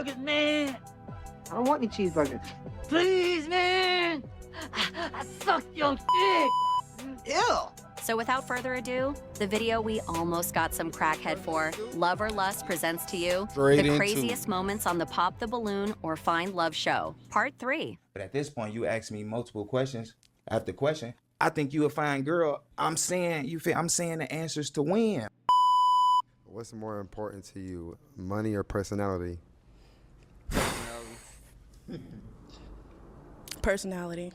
cheeseburgers, man. I don't want any cheeseburgers. Please, man. I suck your dick. Ew. So without further ado, the video we almost got some crackhead for, Love or Lust presents to you the craziest moments on the Pop the Balloon or Find Love show, part 3. But at this point, you ask me multiple questions after question. I think you a fine girl. I'm saying the answers to win. What's more important to you, money or personality? Personality.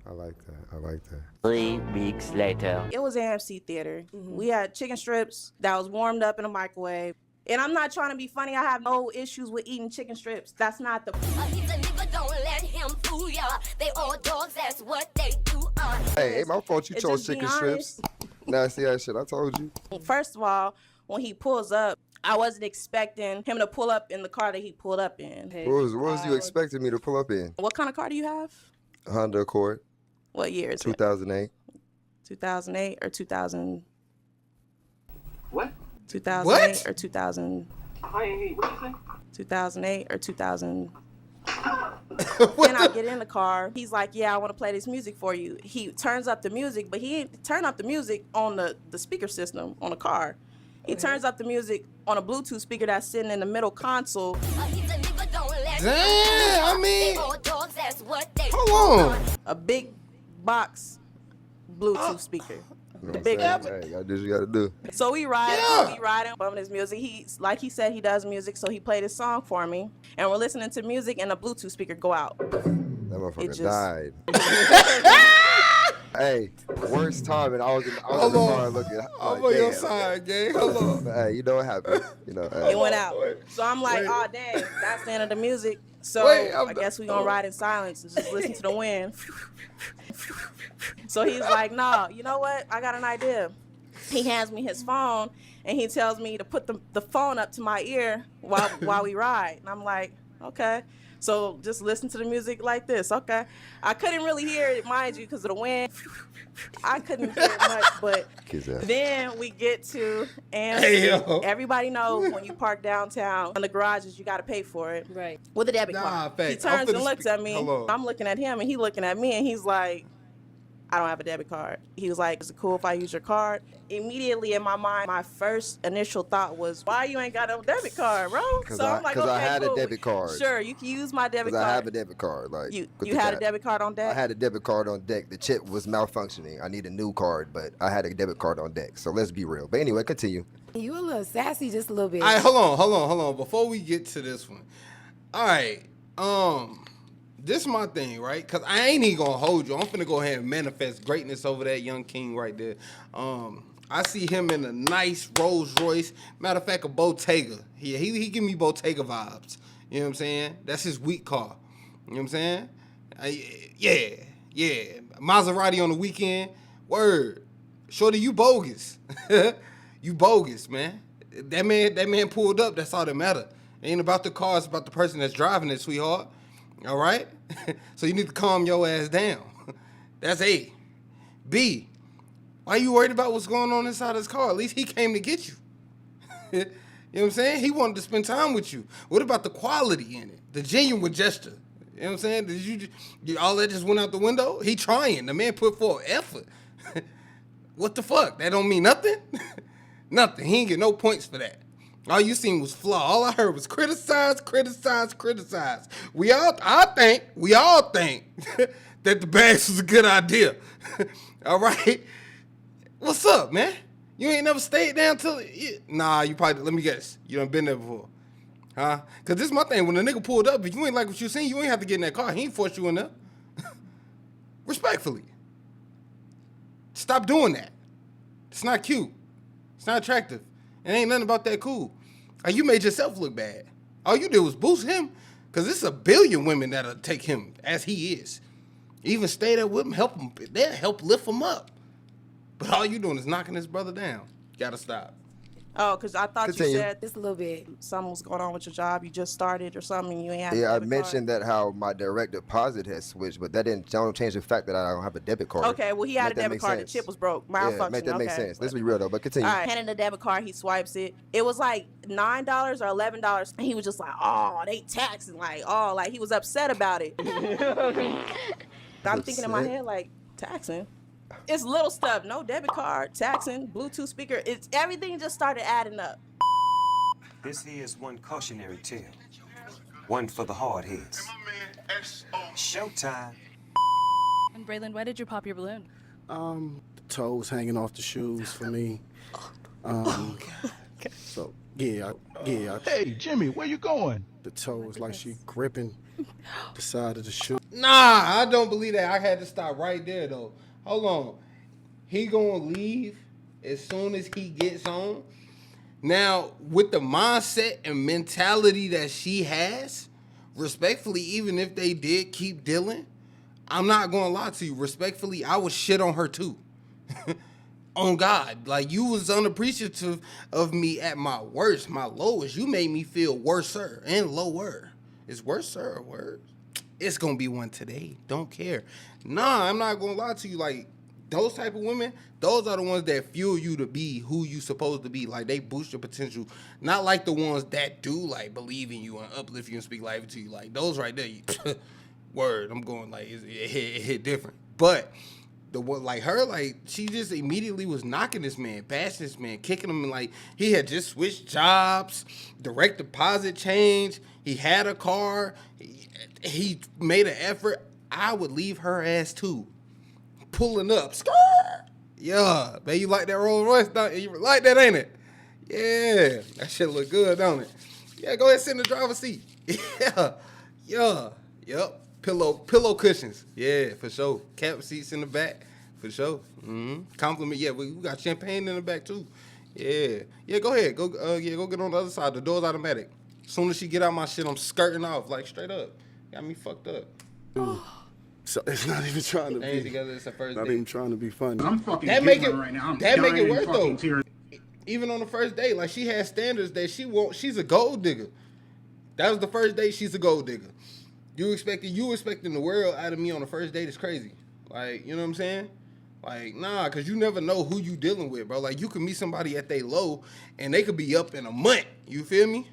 I like that. I like that. 3 weeks later. It was AMC Theater. We had chicken strips that was warmed up in a microwave. And I'm not trying to be funny. I have no issues with eating chicken strips. That's not the... Don't let him fool ya. They all dogs, that's what they do. Hey, my fault you It's chose just chicken be strips. Nasty ass shit, I told you. First of all, when he pulls up, I wasn't expecting him to pull up in the car that he pulled up in. What was you expecting me to pull up in? What kind of car do you have? Honda Accord. What year is it? 2008. 2008 or 2000? What? 2008 or 2000? What you say? 2008 or 2000? Then I get in the car. He's like, yeah, I want to play this music for you. He turns up the music, but he didn't turn up the music on the speaker system on the car. He turns up the music on a Bluetooth speaker that's sitting in the middle console. Damn, I mean, hold on. A big box Bluetooth speaker. You know The what big I'm one. saying? Hey, gotta do what you gotta do. So we ride, bumping his music. Like he said, he does music, so he played his song for me. And we're listening to music, and the Bluetooth speaker go out. That motherfucker just- died. Hey, worst time, and I was in the car looking. I'm on your side, gang. Hold on. But, hey, you know what happened? You know, hey. It went out. So I'm like, oh, dang, that's the end of the music. So I guess we're going to ride in silence and just listen to the wind. So he's like, no, you know what? I got an idea. He hands me his phone, and he tells me to put the phone up to my ear while we ride. And I'm like, okay. So just listen to the music like this, okay? I couldn't really hear it, mind you, because of the wind. I couldn't hear it much, but then we get to, and everybody knows when you park downtown in the garages, you got to pay for it. Right. With a debit card. He turns and looks at me. I'm looking at him, and he looking at me, and he's like, I don't have a debit card. He was like, is it cool if I use your card? Immediately in my mind, my first initial thought was, why you ain't got no debit card, bro? So I'm like, okay, I had cool. a debit card. Sure, you can use my debit card. I have a debit card. Like you had a debit card on deck? I had a debit card on deck. The chip was malfunctioning. I need a new card, but I had a debit card on deck. So let's be real. But anyway, continue. You a little sassy, just a little bit. All right, hold on. Before we get to this one. All right, this is my thing, right? Because I ain't even going to hold you. I'm finna go ahead and manifest greatness over that young king right there. I see him in a nice Rolls Royce. Matter of fact, a Bottega. He give me Bottega vibes. You know what I'm saying? That's his weak car. You know what I'm saying? Yeah. Maserati on the weekend. Word. Shorty, you bogus. You bogus, man. That man pulled up. That's all that matter. It ain't about the car. It's about the person that's driving it, sweetheart. All right? So you need to calm your ass down. That's A. B, why you worried about what's going on inside his car? At least he came to get you. You know what I'm saying? He wanted to spend time with you. What about the quality in it? The genuine gesture. You know what I'm saying? Did you all that just went out the window? He trying. The man put forth effort. What the fuck? That don't mean nothing? Nothing. He ain't get no points for that. All you seen was flaw. All I heard was criticize. We all think that the bags was a good idea. All right? What's up, man? You ain't never stayed down till... Nah, you probably... Let me guess. You done been there before. Huh? Because this is my thing. When the nigga pulled up, if you ain't like what you seen, you ain't have to get in that car. He ain't force you in there. Respectfully. Stop doing that. It's not cute. It's not attractive. It ain't nothing about that cool. You made yourself look bad. All you did was boost him. Because there's a billion women that'll take him as he is. Even stay there with him, help him. They'll help lift him up. But all you doing is knocking his brother down. You gotta stop. Oh, because I thought Continue. you said this a little bit. Something was going on with your job. You just started or something. You ain't had. Yeah, I a debit mentioned card. that how my direct deposit has switched, but that don't change the fact that I don't have a debit card. Okay, well, he had Make a that debit make card. sense. The chip was broke. Yeah, Malfunctioning. make that make okay. sense. Let's be real though, but continue. All right, handing the debit card, he swipes it. It was like $9 or $11, and he was just like, "Oh, they taxing!" Like, oh, like he was upset about it. I'm thinking in my head like, taxing. It's little stuff. No debit card, taxing, Bluetooth speaker. It's everything just started adding up. This here is one cautionary tale. One for the hard heads. Showtime. And Braylon, why did you pop your balloon? The toes hanging off the shoes for me. So yeah. Hey, Jimmy, where you going? The toes like she gripping the side of the shoe. Nah, I don't believe that. I had to stop right there though. Hold on. He gonna leave as soon as he gets home. Now, with the mindset and mentality that she has, respectfully, even if they did keep dealing, I'm not gonna lie to you. Respectfully, I would shit on her too. On God, like you was unappreciative of me at my worst, my lowest. You made me feel worser and lower. Is worser or worse? It's gonna be one today. Don't care. Nah, I'm not gonna lie to you. Like those type of women, those are the ones that fuel you to be who you supposed to be. Like they boost your potential. Not like the ones that do like believe in you and uplift you and speak life to you. Like those right there. Word, I'm going like it hit different. But the one like her, like she just immediately was knocking this man, bashing this man, kicking him, and like he had just switched jobs, direct deposit change. He had a car. He made an effort. I would leave her ass too. Pulling up. Yeah. Man, you like that Rolls Royce? You like that, ain't it? Yeah. That shit look good, don't it? Yeah, go ahead and sit in the driver's seat. Yeah. Yep. Pillow cushions. Yeah, for sure. Cap seats in the back. For sure. Compliment. Yeah, we got champagne in the back too. Yeah. Yeah, go ahead. Go get on the other side. The door's automatic. As soon as she get out my shit, I'm skirting off, like straight up. Got me fucked up. So it's not even trying to be together. It's the first not date. even trying to be funny. I'm fucking That make it right now. that make it worse though. Even on the first date, like she has standards that she won't. She's a gold digger. That was the first date. She's a gold digger. You expecting the world out of me on the first date is crazy. Like, you know what I'm saying? Like, nah, cause you never know who you dealing with, bro. Like you could meet somebody at they low and they could be up in a month. You feel me?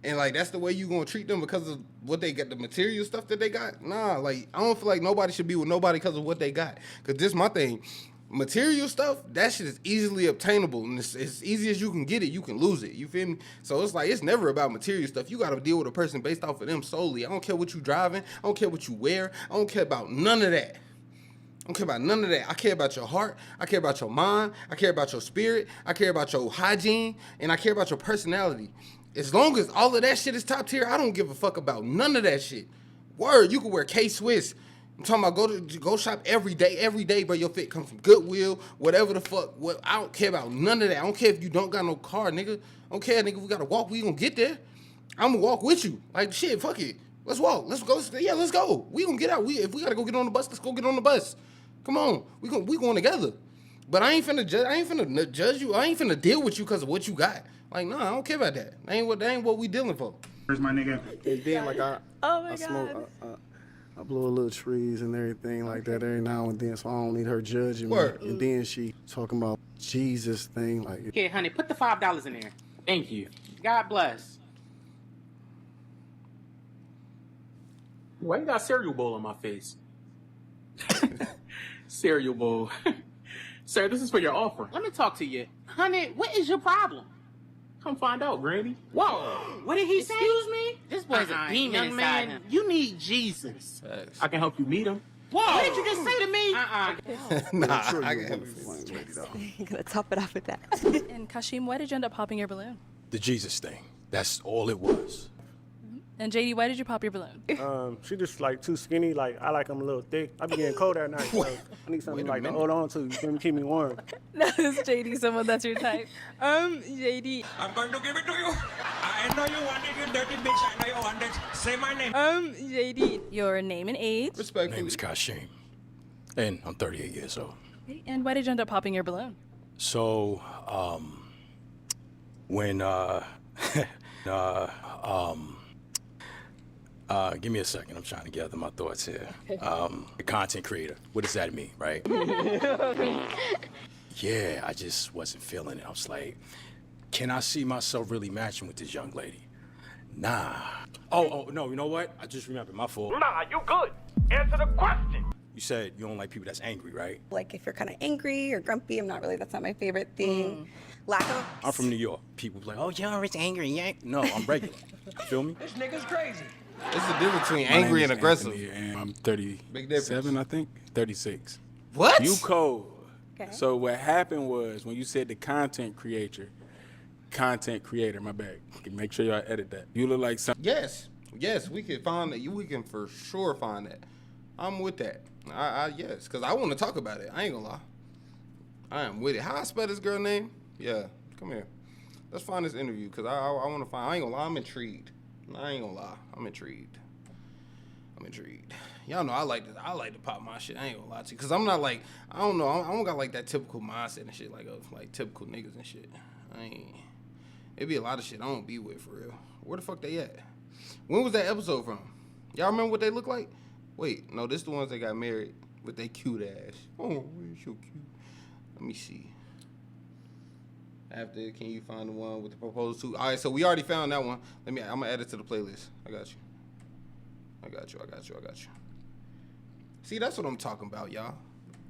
And like that's the way you gonna treat them because of what they got, the material stuff that they got. Nah, like I don't feel like nobody should be with nobody because of what they got. Cause this my thing. Material stuff, that shit is easily obtainable. And it's as easy as you can get it, you can lose it. You feel me? So it's like, it's never about material stuff. You got to deal with a person based off of them solely. I don't care what you driving. I don't care what you wear. I don't care about none of that. I don't care about none of that. I care about your heart. I care about your mind. I care about your spirit. I care about your hygiene. And I care about your personality. As long as all of that shit is top tier, I don't give a fuck about none of that shit. Word, you can wear K-Swiss. I'm talking about go shop every day, bro. Your fit comes from Goodwill, whatever the fuck. What I don't care about none of that. I don't care if you don't got no car, nigga. I don't care, nigga. If we gotta walk, we gonna get there. I'm gonna walk with you. Like shit, fuck it. Let's walk. Let's go. Yeah, let's go. We gonna get out. If we gotta go get on the bus, let's go get on the bus. Come on, we going together. But I ain't finna judge you. I ain't finna deal with you because of what you got. Like, nah, I don't care about that. That ain't what we dealing for. Where's my nigga? And then like Oh my I God. smoke I blow a little trees and everything like that every now and then, so I don't need her judging me. And then she talking about Jesus thing like. Okay, honey, put the $5 in there. Thank you. God bless. Why you got cereal bowl on my face? Cereal bowl. Sir, this is for your offer. Let me talk to you. Honey, what is your problem? Come find out, Granny. Whoa! What did he say? Excuse me? This boy's a demon young man, him. You need Jesus. Thanks. I can help you meet him. Whoa! What did you just say to me? Nah, sure I you're can a help you. wonderful lady, though. You're gonna top it off with that. And Kashim, why did you end up popping your balloon? The Jesus thing. That's all it was. And JD, why did you pop your balloon? She just like too skinny. Like I like them a little thick. I be getting cold at night. So I need something like to hold on to. You feel me? Keep me warm. No, it's JD, someone that's your type. JD. I'm going to give it to you. I know you want it, you dirty bitch. I know you want it. Say my name. JD, your name and age. My name is Kashim, and I'm 38 years old. And why did you end up popping your balloon? So, When give me a second. I'm trying to gather my thoughts here. The content creator. What does that mean, right? Yeah, I just wasn't feeling it. I was like, can I see myself really matching with this young lady? Nah. Oh, no, you know what? I just remembered, my fault. Nah, you good. Answer the question. You said you don't like people that's angry, right? Like if you're kind of angry or grumpy, that's not my favorite thing. Lack of. I'm from New York. People be like, oh, you're always angry. Yeah. No, I'm regular. You feel me? This nigga's crazy. It's the difference between My name angry is and aggressive. Anthony, and I'm Big difference. 37, I think. 36. What? You cold. Okay. So what happened was when you said the content creator, my bad. Make sure y'all edit that. You look like something. Yes, we can find that. We can for sure find that. I'm with that. Yes, because I want to talk about it. I ain't gonna lie. I am with it. How I spell this girl name? Yeah, come here. Let's find this interview because I want to find. I ain't gonna lie. I'm intrigued. I ain't gonna lie. I'm intrigued. Y'all know I like to pop my shit. I ain't gonna lie to you because I'm not like I don't know. I don't got like that typical mindset and shit like typical niggas and shit. It be a lot of shit I don't be with for real. Where the fuck they at? When was that episode from? Y'all remember what they look like? Wait, no, this the ones that got married with they cute ass. Oh, you're so cute. Let me see. After, can you find the one with the proposed to? All right, so we already found that one. I'm gonna add it to the playlist. I got you. See, that's what I'm talking about, y'all.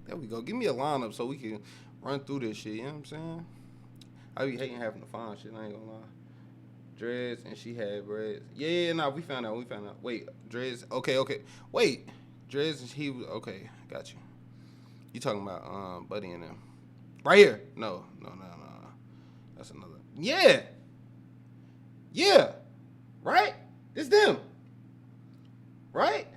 There we go. Give me a lineup so we can run through this shit. You know what I'm saying? I be hating having to find shit. I ain't gonna lie. Dreads and she had braids. Yeah, nah, we found out. Wait, dreads. Okay. Wait, dreads and he was okay. Got you. You talking about Buddy and them? Right here. No. That's another. Yeah. Right? It's them. Right?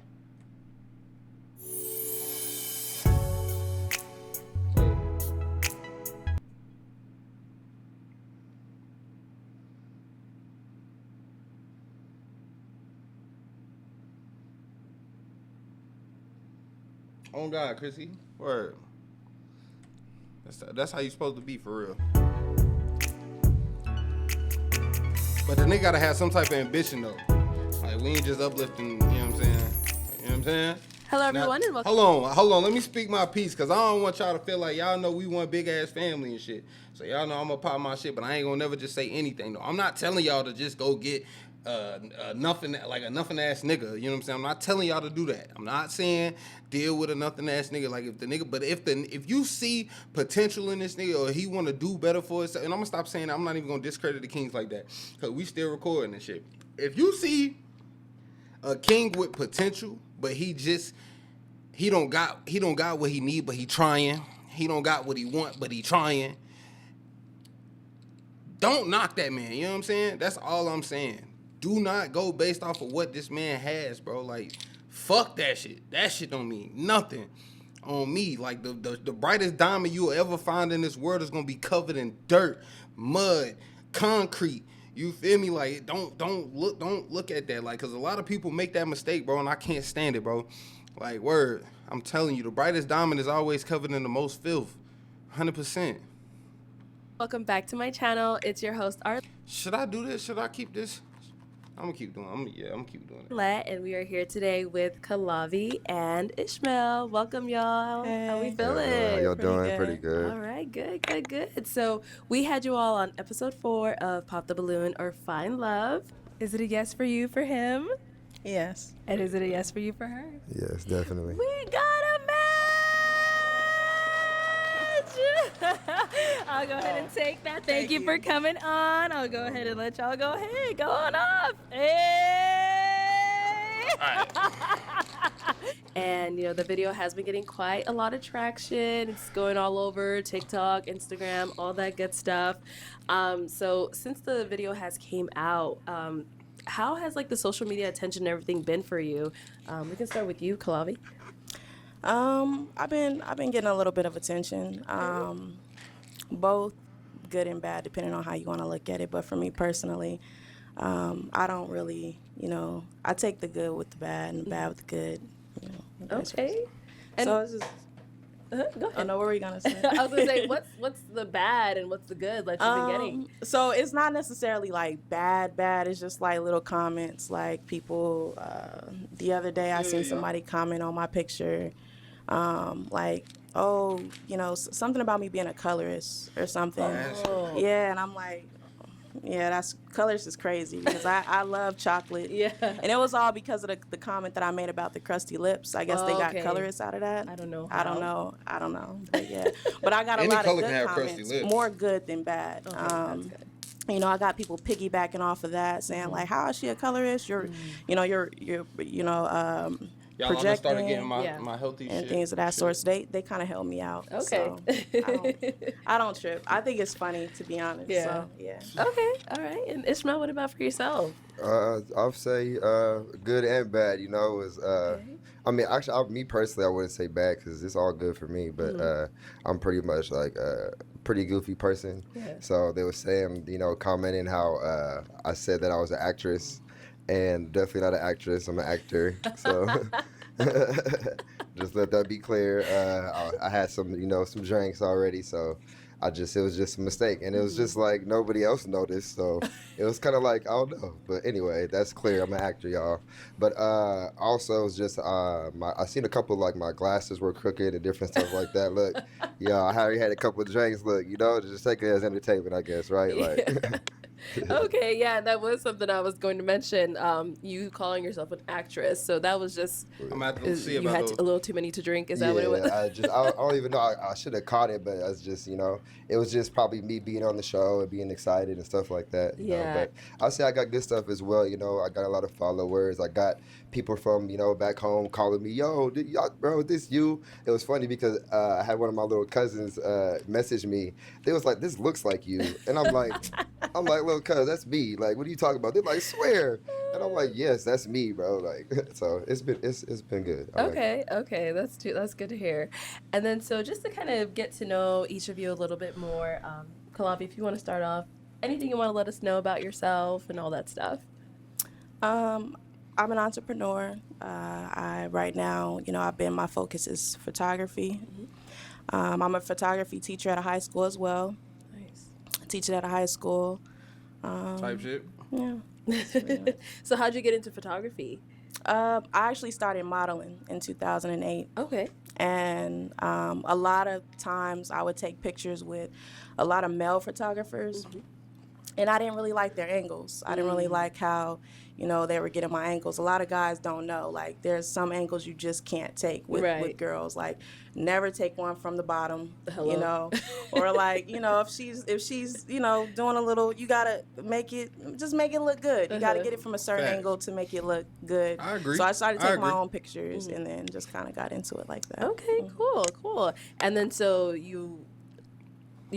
Oh God, Chrissy. Word. That's how you supposed to be for real. But the nigga gotta have some type of ambition though. Like we ain't just uplifting, you know what I'm saying? Hello everyone and welcome. Hold on, let me speak my piece cause I don't want y'all to feel like y'all know we one big ass family and shit. So y'all know I'm gonna pop my shit, but I ain't gonna never just say anything though. I'm not telling y'all to just go get nothing ass nigga, you know what I'm saying? I'm not telling y'all to do that. I'm not saying deal with a nothing ass nigga like if you see potential in this nigga or he want to do better for himself, and I'm gonna stop saying that. I'm not even gonna discredit the kings like that cuz we still recording and shit. If you see a king with potential but he don't got what he need but he trying. He don't got what he want but he trying. Don't knock that man, you know what I'm saying? That's all I'm saying. Do not go based off of what this man has, bro. Like, fuck that shit. That shit don't mean nothing on me. Like, the brightest diamond you'll ever find in this world is gonna be covered in dirt, mud, concrete. You feel me? Like, don't look at that. Like, cause a lot of people make that mistake, bro, and I can't stand it, bro. Like, word, I'm telling you, the brightest diamond is always covered in the most filth. 100%. Welcome back to my channel. It's your host, Should I do this? Should I keep this? I'm gonna keep doing it. I'm gonna keep doing it. And we are here today with Kalavi and Ishmael. Welcome, y'all. Hey. How we feeling? How y'all doing? Pretty good. All right, good. So we had you all on episode 4 of Pop the Balloon or Find Love. Is it a yes for you for him? Yes. And is it a yes for you for her? Yes, definitely. We got a match! I'll go ahead and take that. Thank you for coming on. I'll go ahead and let y'all go ahead. Go on off. Hey! And, you know, the video has been getting quite a lot of traction. It's going all over TikTok, Instagram, all that good stuff. So since the video has came out, how has, like, the social media attention and everything been for you? We can start with you, Kalavi. I've been getting a little bit of attention, both good and bad, depending on how you want to look at it. But for me personally, I don't really, I take the good with the bad and the bad with the good. Okay. And so it's just, Go ahead. Oh no, what were you gonna say? I was gonna say, what's the bad and what's the good that you've been getting? So it's not necessarily like bad. It's just like little comments, like people. The other day, I seen somebody comment on my picture, like, oh, something about me being a colorist or something. Oh. Yeah, and I'm like, yeah, that's colors is crazy because I love chocolate. Yeah. And it was all because of the comment that I made about the crusty lips. I guess they got Okay. colorists out of that. I don't know. I don't know. But yeah. But I got a Any lot of color good can have crusty comments. lips. More good than bad. Okay, that's good. I got people piggybacking off of that, saying like, "How is she a colorist? You're Y'all, I'm gonna start projecting getting my healthy and shit. things of that sort." So they kind of held me out. Okay. So I don't trip. I think it's funny, to be honest. Yeah. So, yeah. Okay. All right. And Ishmael, what about for yourself? I'll say good and bad. I mean, actually, me personally, I wouldn't say bad because it's all good for me. But I'm pretty much like a pretty goofy person. Yeah. So they were saying, commenting how I said that I was an actress, and definitely not an actress. I'm an actor. So just let that be clear. I had some drinks already, so. It was just a mistake, and it was just like nobody else noticed, so it was kind of like, I don't know. But anyway, that's clear. I'm an actor, y'all. But also, it's just I seen a couple like my glasses were crooked and different stuff like that. Look, I already had a couple of drinks. Look, just take it as entertainment, I guess, right? Like. Okay, yeah, that was something I was going to mention. You calling yourself an actress, so that was just I'm gonna have to see you about had those. a little too many to drink. Is that what it was? I don't even know. I should have caught it, but I was just, it was just probably me being on the show and being excited and stuff like that. You know? But I'll say I got good stuff as well. I got a lot of followers. I got people from, back home calling me, yo, bro, this you? It was funny because I had one of my little cousins message me. They was like, this looks like you. And I'm like, little cuz, that's me. Like, what are you talking about? They're like, swear. And I'm like, yes, that's me, bro. Like, so it's been good. Okay, that's good to hear. And then so just to kind of get to know each of you a little bit more, Kalabi, if you want to start off, anything you want to let us know about yourself and all that stuff. I'm an entrepreneur. Right now, my focus is photography. I'm a photography teacher at a high school as well. Nice. Teaching at a high school. Type shit. Yeah. So how'd you get into photography? I actually started modeling in 2008. Okay. And a lot of times I would take pictures with a lot of male photographers. And I didn't really like their angles. I didn't really like how, they were getting my angles. A lot of guys don't know. Like, there's some angles you just can't take with girls. Like, never take one from the bottom, or like, if she's, doing a little, you gotta make it look good. You gotta get it from a certain angle to make it look good. I agree. So I started taking my own pictures and then just kind of got into it like that. Okay, cool. And then so you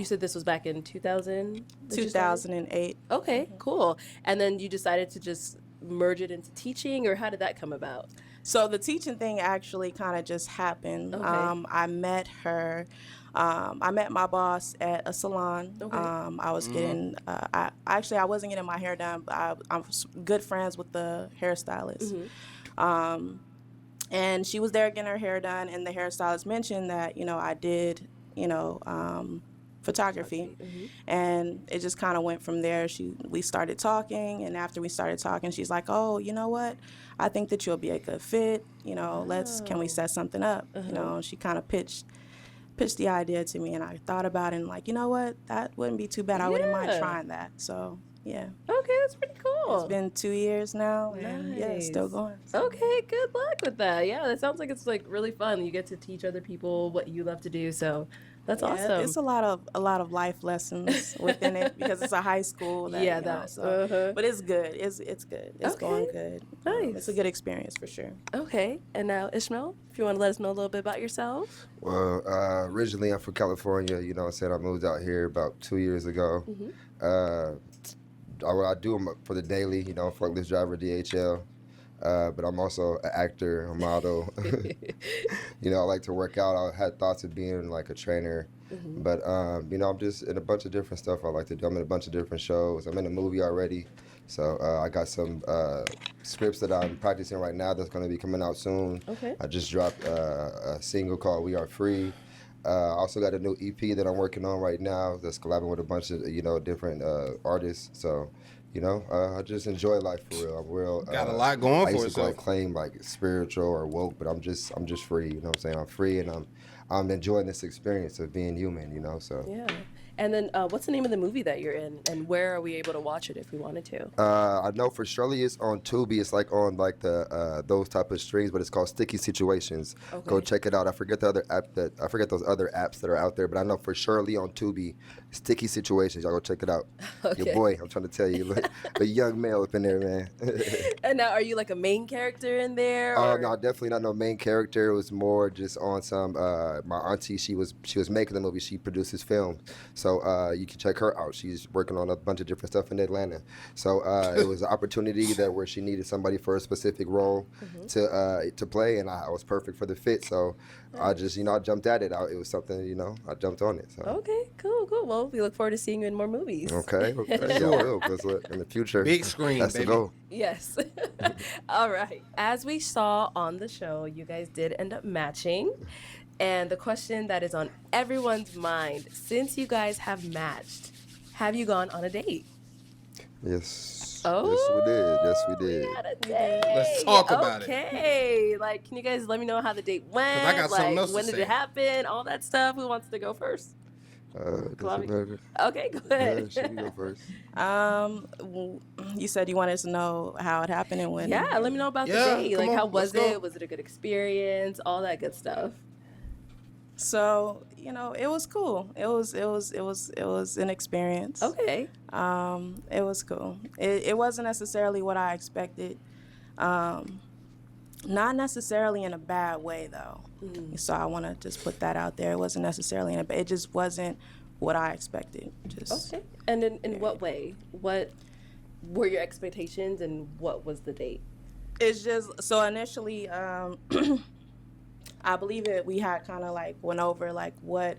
said this was back in 2000? 2008. Okay, cool. And then you decided to just merge it into teaching, or how did that come about? So the teaching thing actually kind of just happened. Okay. I met her. I met my boss at a salon. Okay. I was getting. I wasn't getting my hair done, but I'm good friends with the hairstylist. And she was there getting her hair done, and the hairstylist mentioned that I did photography. And it just kind of went from there. We started talking, and after we started talking, she's like, oh, you know what, I think that you'll be a good fit, can we set something up? She kind of pitched the idea to me, and I thought about it and like, you know what, that wouldn't be too bad. I wouldn't mind trying that. So yeah. Okay, that's pretty cool. It's been 2 years now, and yeah, it's still going. Okay, good luck with that. Yeah, that sounds like it's like really fun. You get to teach other people what you love to do, so that's awesome. It's a lot of life lessons within it because it's a high school. But it's good. It's good. It's going good. Nice. It's a good experience for sure. Okay, and now Ishmael, if you want to let us know a little bit about yourself. Well, originally I'm from California. I moved out here about 2 years ago. I do them for the daily. Forklift driver, DHL. But I'm also an actor, a model. I like to work out. I had thoughts of being like a trainer. But, I'm just in a bunch of different stuff I like to do. I'm in a bunch of different shows. I'm in a movie already. So I got some scripts that I'm practicing right now that's going to be coming out soon. Okay. I just dropped a single called We Are Free. I also got a new EP that I'm working on right now that's collabing with a bunch of, different artists. So, I just enjoy life for real. I'm real. Got a lot going I for used to itself. claim like spiritual or woke, but I'm just free. You know what I'm saying? I'm free, and I'm enjoying this experience of being human. So. Yeah. And then what's the name of the movie that you're in, and where are we able to watch it if we wanted to? I know for surely it's on Tubi. It's like on like the those type of streams, but it's called Sticky Situations. Okay. Go check it out. I forget those other apps that are out there, but I know for surely on Tubi, Sticky Situations. Y'all go check it out. Okay. Your boy, I'm trying to tell you, look, a young male up in there, man. And now, are you like a main character in there? Oh or- no, definitely not no main character. It was more just on some. My auntie, she was making the movie. She produces film, so you can check her out. She's working on a bunch of different stuff in Atlanta. So it was an opportunity where she needed somebody for a specific role to play, and I was perfect for the fit. So I just I jumped at it. It was something I jumped on it. So. Okay, cool. Well, we look forward to seeing you in more movies. Okay. Yeah, I will. 'Cause look, in the future, Big screen, that's baby. the goal. Yes. All right. As we saw on the show, you guys did end up matching. And the question that is on everyone's mind, since you guys have matched, have you gone on a date? Yes. Oh, Yes, we did. Had a date. Let's talk about it. Okay. Like, can you guys let me know how the date went? 'Cause I got something like, else to when did say. it happen? All that stuff. Who wants to go first? Doesn't Okay, go ahead. Yeah, she can go first. You said you wanted to know how it happened and when. Yeah, let me know about Yeah, the date. come Like, on, how was let's go. it? Was it a good experience? All that good stuff. So it was cool. It was an experience. Okay. It was cool. It wasn't necessarily what I expected. Not necessarily in a bad way though. So I want to just put that out there. It wasn't necessarily it just wasn't what I expected. Just Okay. And in what way? What were your expectations, and what was the date? It's just so initially, I believe we had kind of like went over like what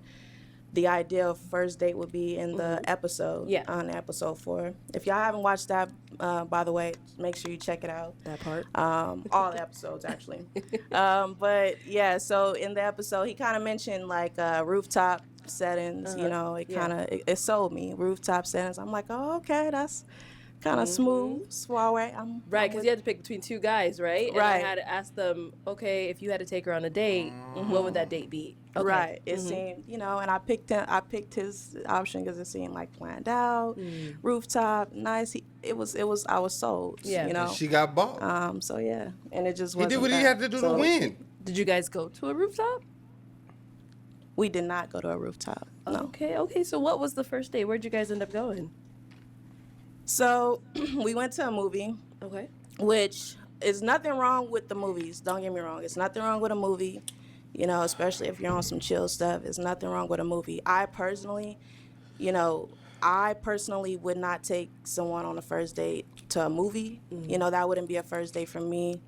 the idea of first date would be in the episode. Yeah. On episode 4. If y'all haven't watched that, by the way, make sure you check it out. That part. All the episodes actually. But yeah, so in the episode, he kind of mentioned like rooftop settings. It kind of it sold me rooftop settings. I'm like, oh, okay, that's kind of smooth, suave. Right, because you had to pick between two guys, right? And Right. I had to ask them, okay, if you had to take her on a date, what would that date be? Okay. Right. It seemed, and I picked his option because it seemed like planned out, rooftop, nice. I was sold. Yeah. You know. And she got bought. So yeah, and it just He wasn't. did what he that. had to do to So, win. Did you guys go to a rooftop? We did not go to a rooftop. No. Okay. So what was the first date? Where'd you guys end up going? So we went to a movie. Okay. Which is nothing wrong with the movies. Don't get me wrong. It's nothing wrong with a movie. Especially if you're on some chill stuff. It's nothing wrong with a movie. I personally would not take someone on a first date to a movie. That wouldn't be a first date for me.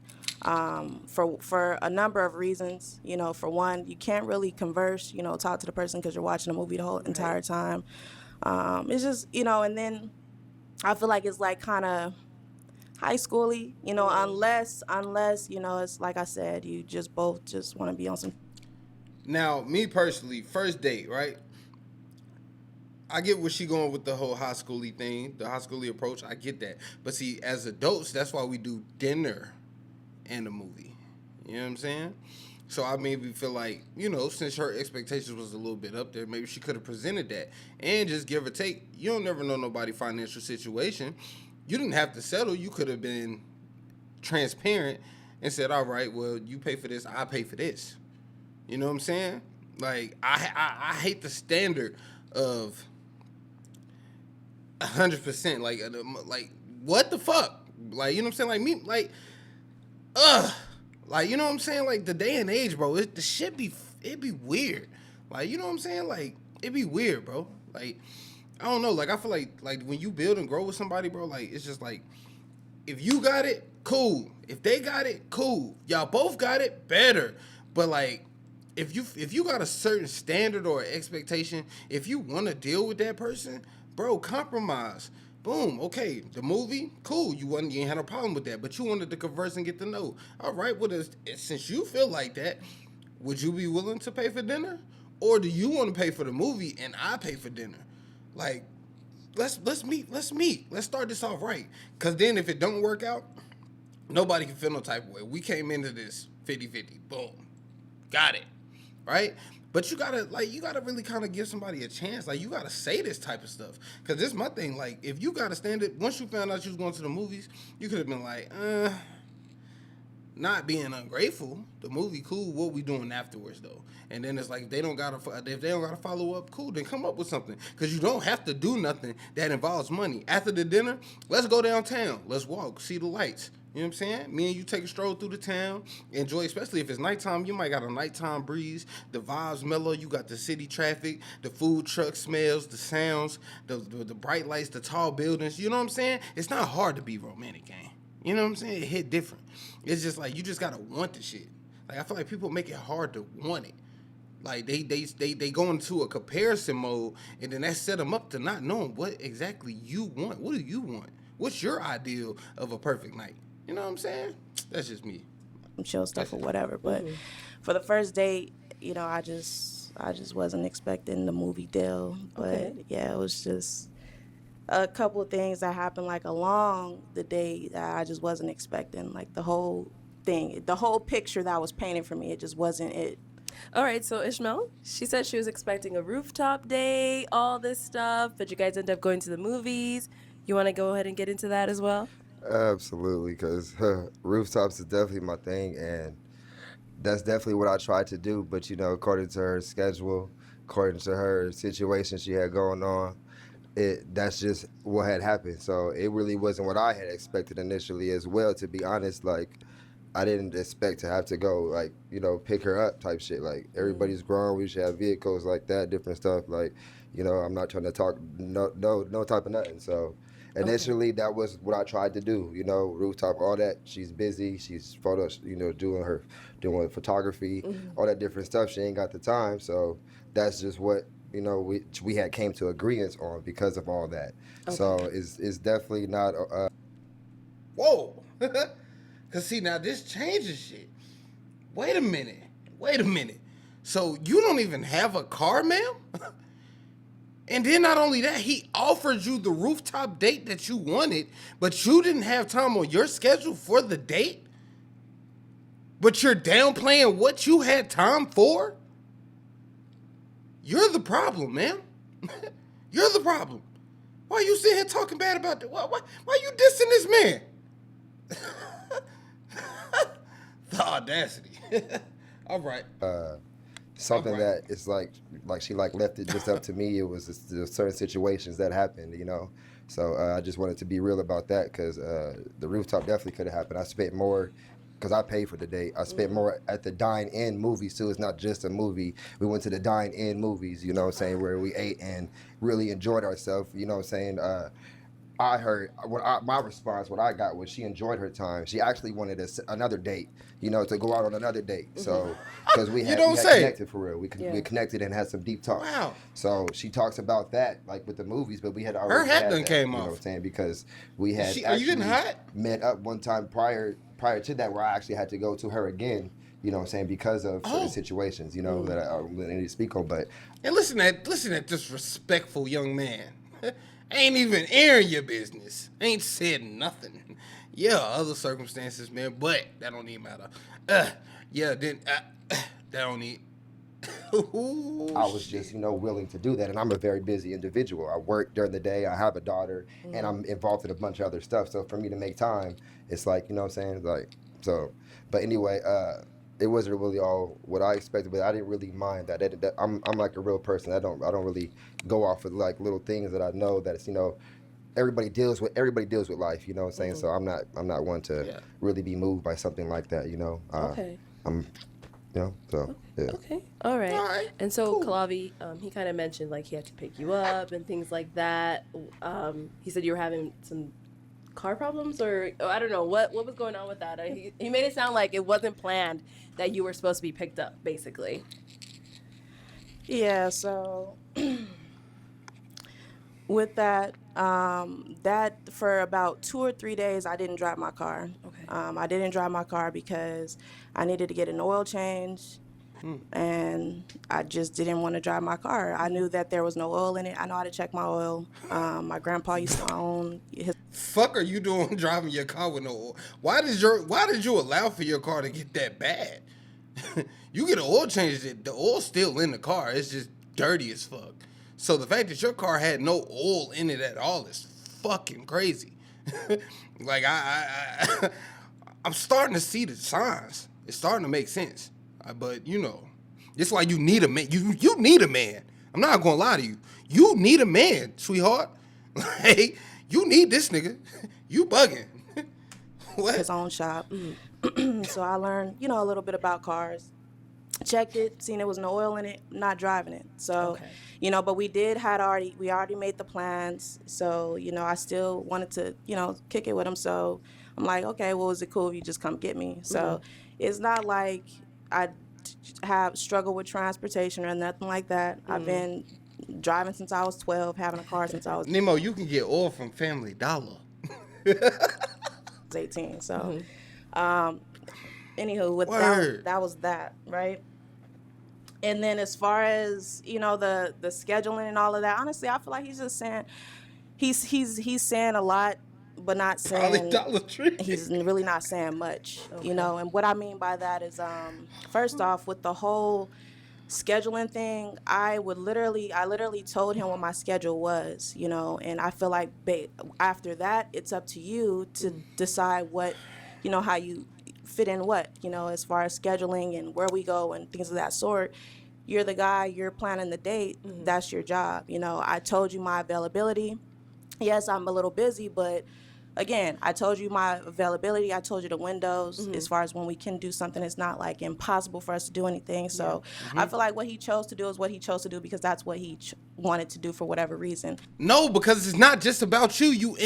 For a number of reasons. For one, you can't really converse, talk to the person because you're watching a movie the whole entire time. It's just, and then I feel like it's like kind of high schooly, unless, it's like I said, you just both just want to be on some. Now, me personally, first date, right? I get where she going with the whole high schooly thing, the high schooly approach. I get that. But see, as adults, that's why we do dinner and a movie. You know what I'm saying? So I maybe feel like, since her expectations was a little bit up there, maybe she could have presented that. And just give or take, you don't never know nobody's financial situation. You didn't have to settle. You could have been transparent and said, all right, well, you pay for this, I pay for this. You know what I'm saying? Like, I hate the standard of 100%. Like, what the fuck? Like, you know what I'm saying? Like, me, like, like, you know what I'm saying? Like, the day and age, bro, the shit it be weird. Like, you know what I'm saying? Like, it be weird, bro. Like, I don't know. Like, I feel like when you build and grow with somebody, bro, like, it's just like, if you got it, cool. If they got it, cool. Y'all both got it, better. But, like, if you got a certain standard or expectation, if you want to deal with that person, bro, compromise. Boom. Okay, the movie, cool. You ain't had a problem with that, but you wanted to converse and get to know. All right, well, since you feel like that, would you be willing to pay for dinner, Or do you want to pay for the movie and I pay for dinner? Like, let's meet. Let's start this off right. Because then if it don't work out, nobody can feel no type of way. We came into this 50-50. Boom. Got it. Right? But you gotta really kind of give somebody a chance. Like, you gotta say this type of stuff. Because this is my thing. Like, if you gotta stand it, once you found out you was going to the movies, you could have been like, not being ungrateful. The movie cool. What we doing afterwards though? And then it's like, if they don't gotta follow up, cool. Then come up with something. Because you don't have to do nothing that involves money. After the dinner, let's go downtown. Let's walk, see the lights. You know what I'm saying? Me and you take a stroll through the town, enjoy, especially if it's nighttime. You might got a nighttime breeze. The vibes mellow. You got the city traffic, the food truck smells, the sounds, the bright lights, the tall buildings. You know what I'm saying? It's not hard to be romantic, gang. You know what I'm saying? It hit different. It's just like, you just gotta want the shit. Like, I feel like people make it hard to want it. Like, they go into a comparison mode, and then that set them up to not knowing what exactly you want. What do you want? What's your ideal of a perfect night? You know what I'm saying? That's just me. Chill stuff or whatever. But for the first date, you know, I just wasn't expecting the movie deal. But yeah, it was just a couple of things that happened like along the day that I just wasn't expecting. Like the whole thing, the whole picture that was painted for me, it just wasn't it. All right, so Ishmael, she said she was expecting a rooftop day, all this stuff, but you guys ended up going to the movies. You want to go ahead and get into that as well? Absolutely, because rooftops is definitely my thing, and that's definitely what I tried to do. But, you know, according to her schedule, according to her situation she had going on, that's just what had happened. So it really wasn't what I had expected initially as well, to be honest. Like, I didn't expect to have to go, like, you know, pick her up type shit. Like, everybody's grown. We should have vehicles like that, different stuff. Like, you know, I'm not trying to talk no type of nothing. So initially, that was what I tried to do, you know, rooftop, all that. She's busy. She's photos, you know, doing photography, all that different stuff. She ain't got the time. So that's just what, you know, we had came to agreements on because of all that. So it's definitely not. Whoa. Because, see, now this changes shit. Wait a minute. So you don't even have a car, ma'am? And then not only that, he offered you the rooftop date that you wanted, but you didn't have time on your schedule for the date? But you're downplaying what you had time for? You're the problem, man. You're the problem. Why you sitting here talking bad about that? Why you dissing this man? The audacity. All right. Something that is like she like left it just up to me. It was just certain situations that happened, you know. So I just wanted to be real about that, because the rooftop definitely could have happened. I spent more, because I paid for the date. I spent more at the dine-in movies too. It's not just a movie. We went to the dine-in movies, you know what I'm saying, where we ate and really enjoyed ourselves, you know what I'm saying. I heard my response, what I got was she enjoyed her time. She actually wanted another date, you know, to go out on another date. So, because we had connected for real. We connected and had some deep talks. Wow. So she talks about that, like with the movies, but we had already her hat had done that, came you off. know what I'm saying? Because we had are you getting hot? Met up one time prior to that, where I actually had to go to her again, you know what I'm saying, because of certain situations, you know, that I need to speak on. But and listen at this respectful young man. Ain't even airing your business. Ain't said nothing. Yeah, other circumstances, man, but that don't even matter. That don't need. I was just, you know, willing to do that, and I'm a very busy individual. I work during the day. I have a daughter, and I'm involved in a bunch of other stuff. So for me to make time, it's like, you know what I'm saying, like so. But anyway, it wasn't really all what I expected, but I didn't really mind that. I'm like a real person. I don't really go off of like little things that I know that it's, you know, everybody deals with life, you know what I'm saying? So I'm not one to really be moved by something like that, you know. I'm, you know, so yeah. Okay. All right. And so Kalavi, he kind of mentioned like he had to pick you up and things like that. He said you were having some car problems, or I don't know what was going on with that. He made it sound like it wasn't planned that you were supposed to be picked up, basically. Yeah, so with that, that for about 2 or 3 days, I didn't drive my car. I didn't drive my car because I needed to get an oil change, And I just didn't want to drive my car. I knew that there was no oil in it. I know how to check my oil. My grandpa used to own his. Fuck are you doing driving your car with no oil? Why did you allow for your car to get that bad? You get an oil change, the oil's still in the car. It's just dirty as fuck. So the fact that your car had no oil in it at all is fucking crazy. Like I'm starting to see the signs. It's starting to make sense. But you know, it's why you need a man. You need a man. I'm not gonna lie to you. You need a man, sweetheart. Like you need this nigga. You bugging. What? His own shop. So I learned, you know, a little bit about cars. Checked it, seen there was no oil in it, not driving it. So, you know, but we already made the plans. So, you know, I still wanted to, you know, kick it with him. So I'm like, okay, well, is it cool if you just come get me? So it's not like I have struggled with transportation or nothing like that. I've been driving since I was 12, having a car since I was Nemo, you can get oil from Family Dollar. 18. So, anywho, with that was that, right? And then as far as, you know, the scheduling and all of that, honestly, I feel like he's just saying, he's saying a lot, but not saying, he's really not saying much, you know? And what I mean by that is, first off, with the whole scheduling thing, I literally told him what my schedule was, you know, and I feel like after that, it's up to you to decide what, you know, how you fit in what, you know, as far as scheduling and where we go and things of that sort. You're the guy, you're planning the date, that's your job. You know, I told you my availability. Yes, I'm a little busy, but again, I told you my availability. I told you the windows as far as when we can do something. It's not like impossible for us to do anything. So I feel like what he chose to do is what he chose to do because that's what he wanted to do for whatever reason. No, because it's not just about you. You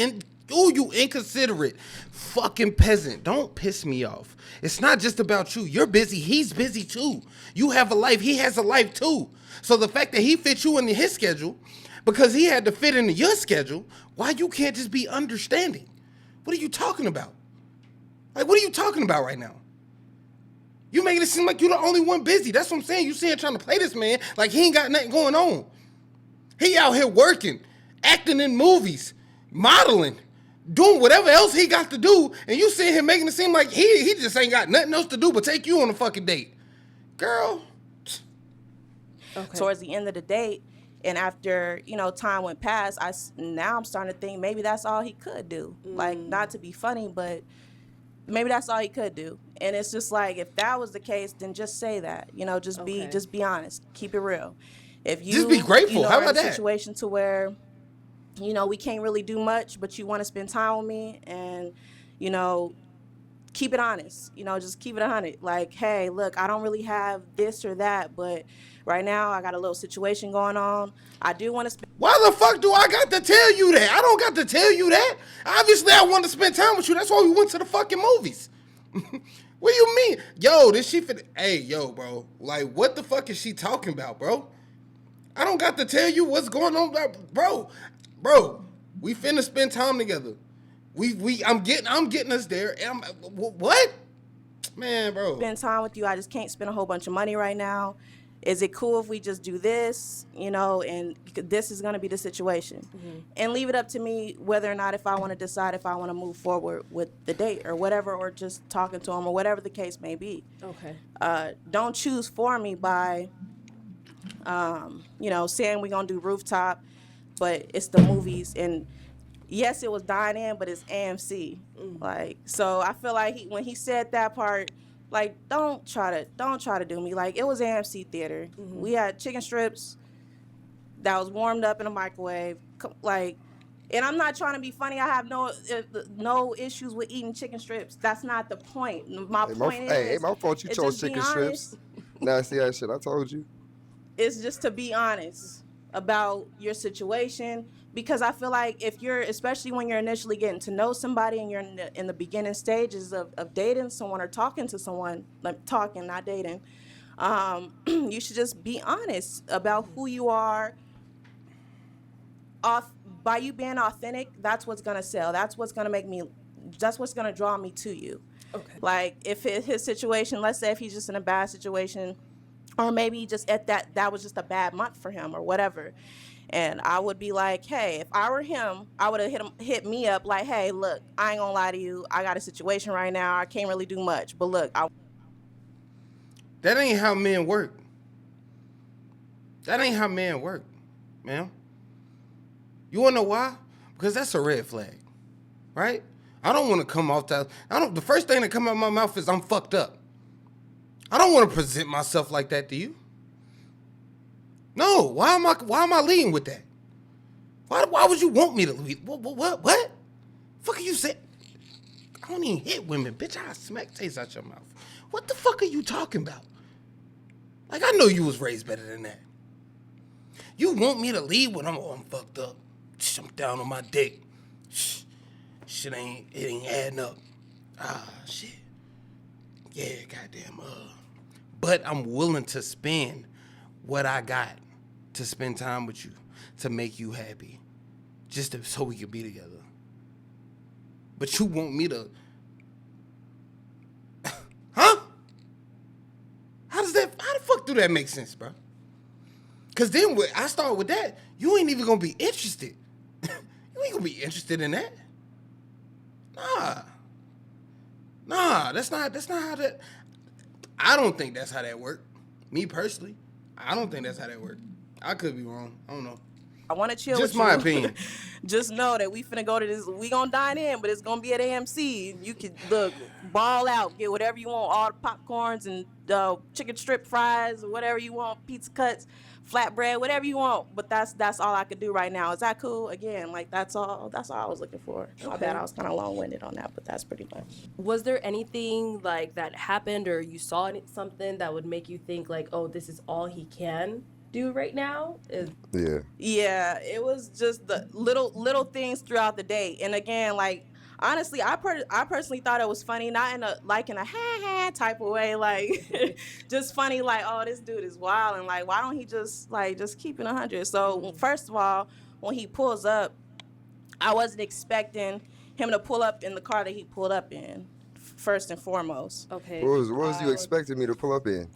inconsiderate fucking peasant. Don't piss me off. It's not just about you. You're busy. He's busy too. You have a life. He has a life too. So the fact that he fit you into his schedule because he had to fit into your schedule, why you can't just be understanding? What are you talking about? Like, what are you talking about right now? You making it seem like you're the only one busy. That's what I'm saying. You see him trying to play this man like he ain't got nothing going on. He out here working, acting in movies, modeling, doing whatever else he got to do, and you see him making it seem like he just ain't got nothing else to do but take you on a fucking date. Girl. Okay. Towards the end of the date, and after, you know, time went past, now I'm starting to think maybe that's all he could do. Like, not to be funny, but maybe that's all he could do. And it's just like, if that was the case, then just say that. You know, just be honest. Keep it real. If you just be grateful. You know, how are about in a that? situation to where, you know, we can't really do much, but you want to spend time with me, and, you know, keep it honest. You know, just keep it 100. Like, hey, look, I don't really have this or that, but right now I got a little situation going on. I do want to spend. Why the fuck do I got to tell you that? I don't got to tell you that. Obviously, I want to spend time with you. That's why we went to the fucking movies. What do you mean? Yo, this shit fit. Hey, yo, bro. Like, what the fuck is she talking about, bro? I don't got to tell you what's going on, bro. We finna spend time together. I'm getting us there. What? Man, bro. Spend time with you. I just can't spend a whole bunch of money right now. Is it cool if we just do this, you know, and this is going to be the situation. And leave it up to me whether or not if I want to decide if I want to move forward with the date or whatever, or just talking to him or whatever the case may be. Okay. Don't choose for me by, you know, saying we're going to do rooftop, but it's the movies. And yes, it was dine-in, but it's AMC. Like, so I feel like when he said that part, like, don't try to do me. Like, it was AMC theater. We had chicken strips that was warmed up in a microwave. Like, and I'm not trying to be funny. I have no issues with eating chicken strips. That's not the point. My point is, my fault you chose chicken strips. Nasty ass shit. I told you. It's just to be honest about your situation. Because I feel like if you're, especially when you're initially getting to know somebody and you're in the beginning stages of dating someone or talking to someone, like talking, not dating, you should just be honest about who you are. By you being authentic, that's what's going to sell. That's what's going to draw me to you. Okay. Like, if his situation, let's say if he's just in a bad situation, or maybe just at that was just a bad month for him or whatever. And I would be like, hey, if I were him, I would have hit me up like, hey, look, I ain't gonna lie to you. I got a situation right now. I can't really do much. But look, That ain't how men work. That ain't how men work, man. You wanna know why? Because that's a red flag, right? I don't want to come off that. The first thing that come out of my mouth is I'm fucked up. I don't want to present myself like that to you. No, why am I leading with that? Why would you want me to lead? What? Fuck are you saying? I don't even hit women, bitch. I smack taste out your mouth. What the fuck are you talking about? Like, I know you was raised better than that. You want me to lead when I'm fucked up. I'm down on my dick. It ain't adding up. Shit. Yeah, goddamn. But I'm willing to spend what I got to spend time with you, to make you happy, so we can be together. But you want me to, huh? How the fuck do that make sense, bro? Cause then when I start with that, you ain't even gonna be interested. You ain't gonna be interested in that. Nah, that's not how that. I don't think that's how that worked. Me personally, I don't think that's how that worked. I could be wrong. I don't know. I want to chill Just with you. my opinion. Just know that we finna go to this. We gonna dine in, but it's gonna be at AMC. You can look, ball out, get whatever you want, all the popcorns and chicken strip fries, whatever you want, pizza cuts, flatbread, whatever you want. But that's all I could do right now. Is that cool? Again, like that's all I was looking for. My bad, I was kind of long-winded on that, but that's pretty much. Was there anything like that happened, or you saw something that would make you think like, oh, this is all he can do right now? Yeah, it was just the little things throughout the day. And again, like honestly, I personally thought it was funny, not in a ha type of way, like just funny, like, oh, this dude is wild, and like, why don't he just keep it 100? So first of all, when he pulls up, I wasn't expecting him to pull up in the car that he pulled up in, first and foremost. Okay. What was you expecting me to pull up in?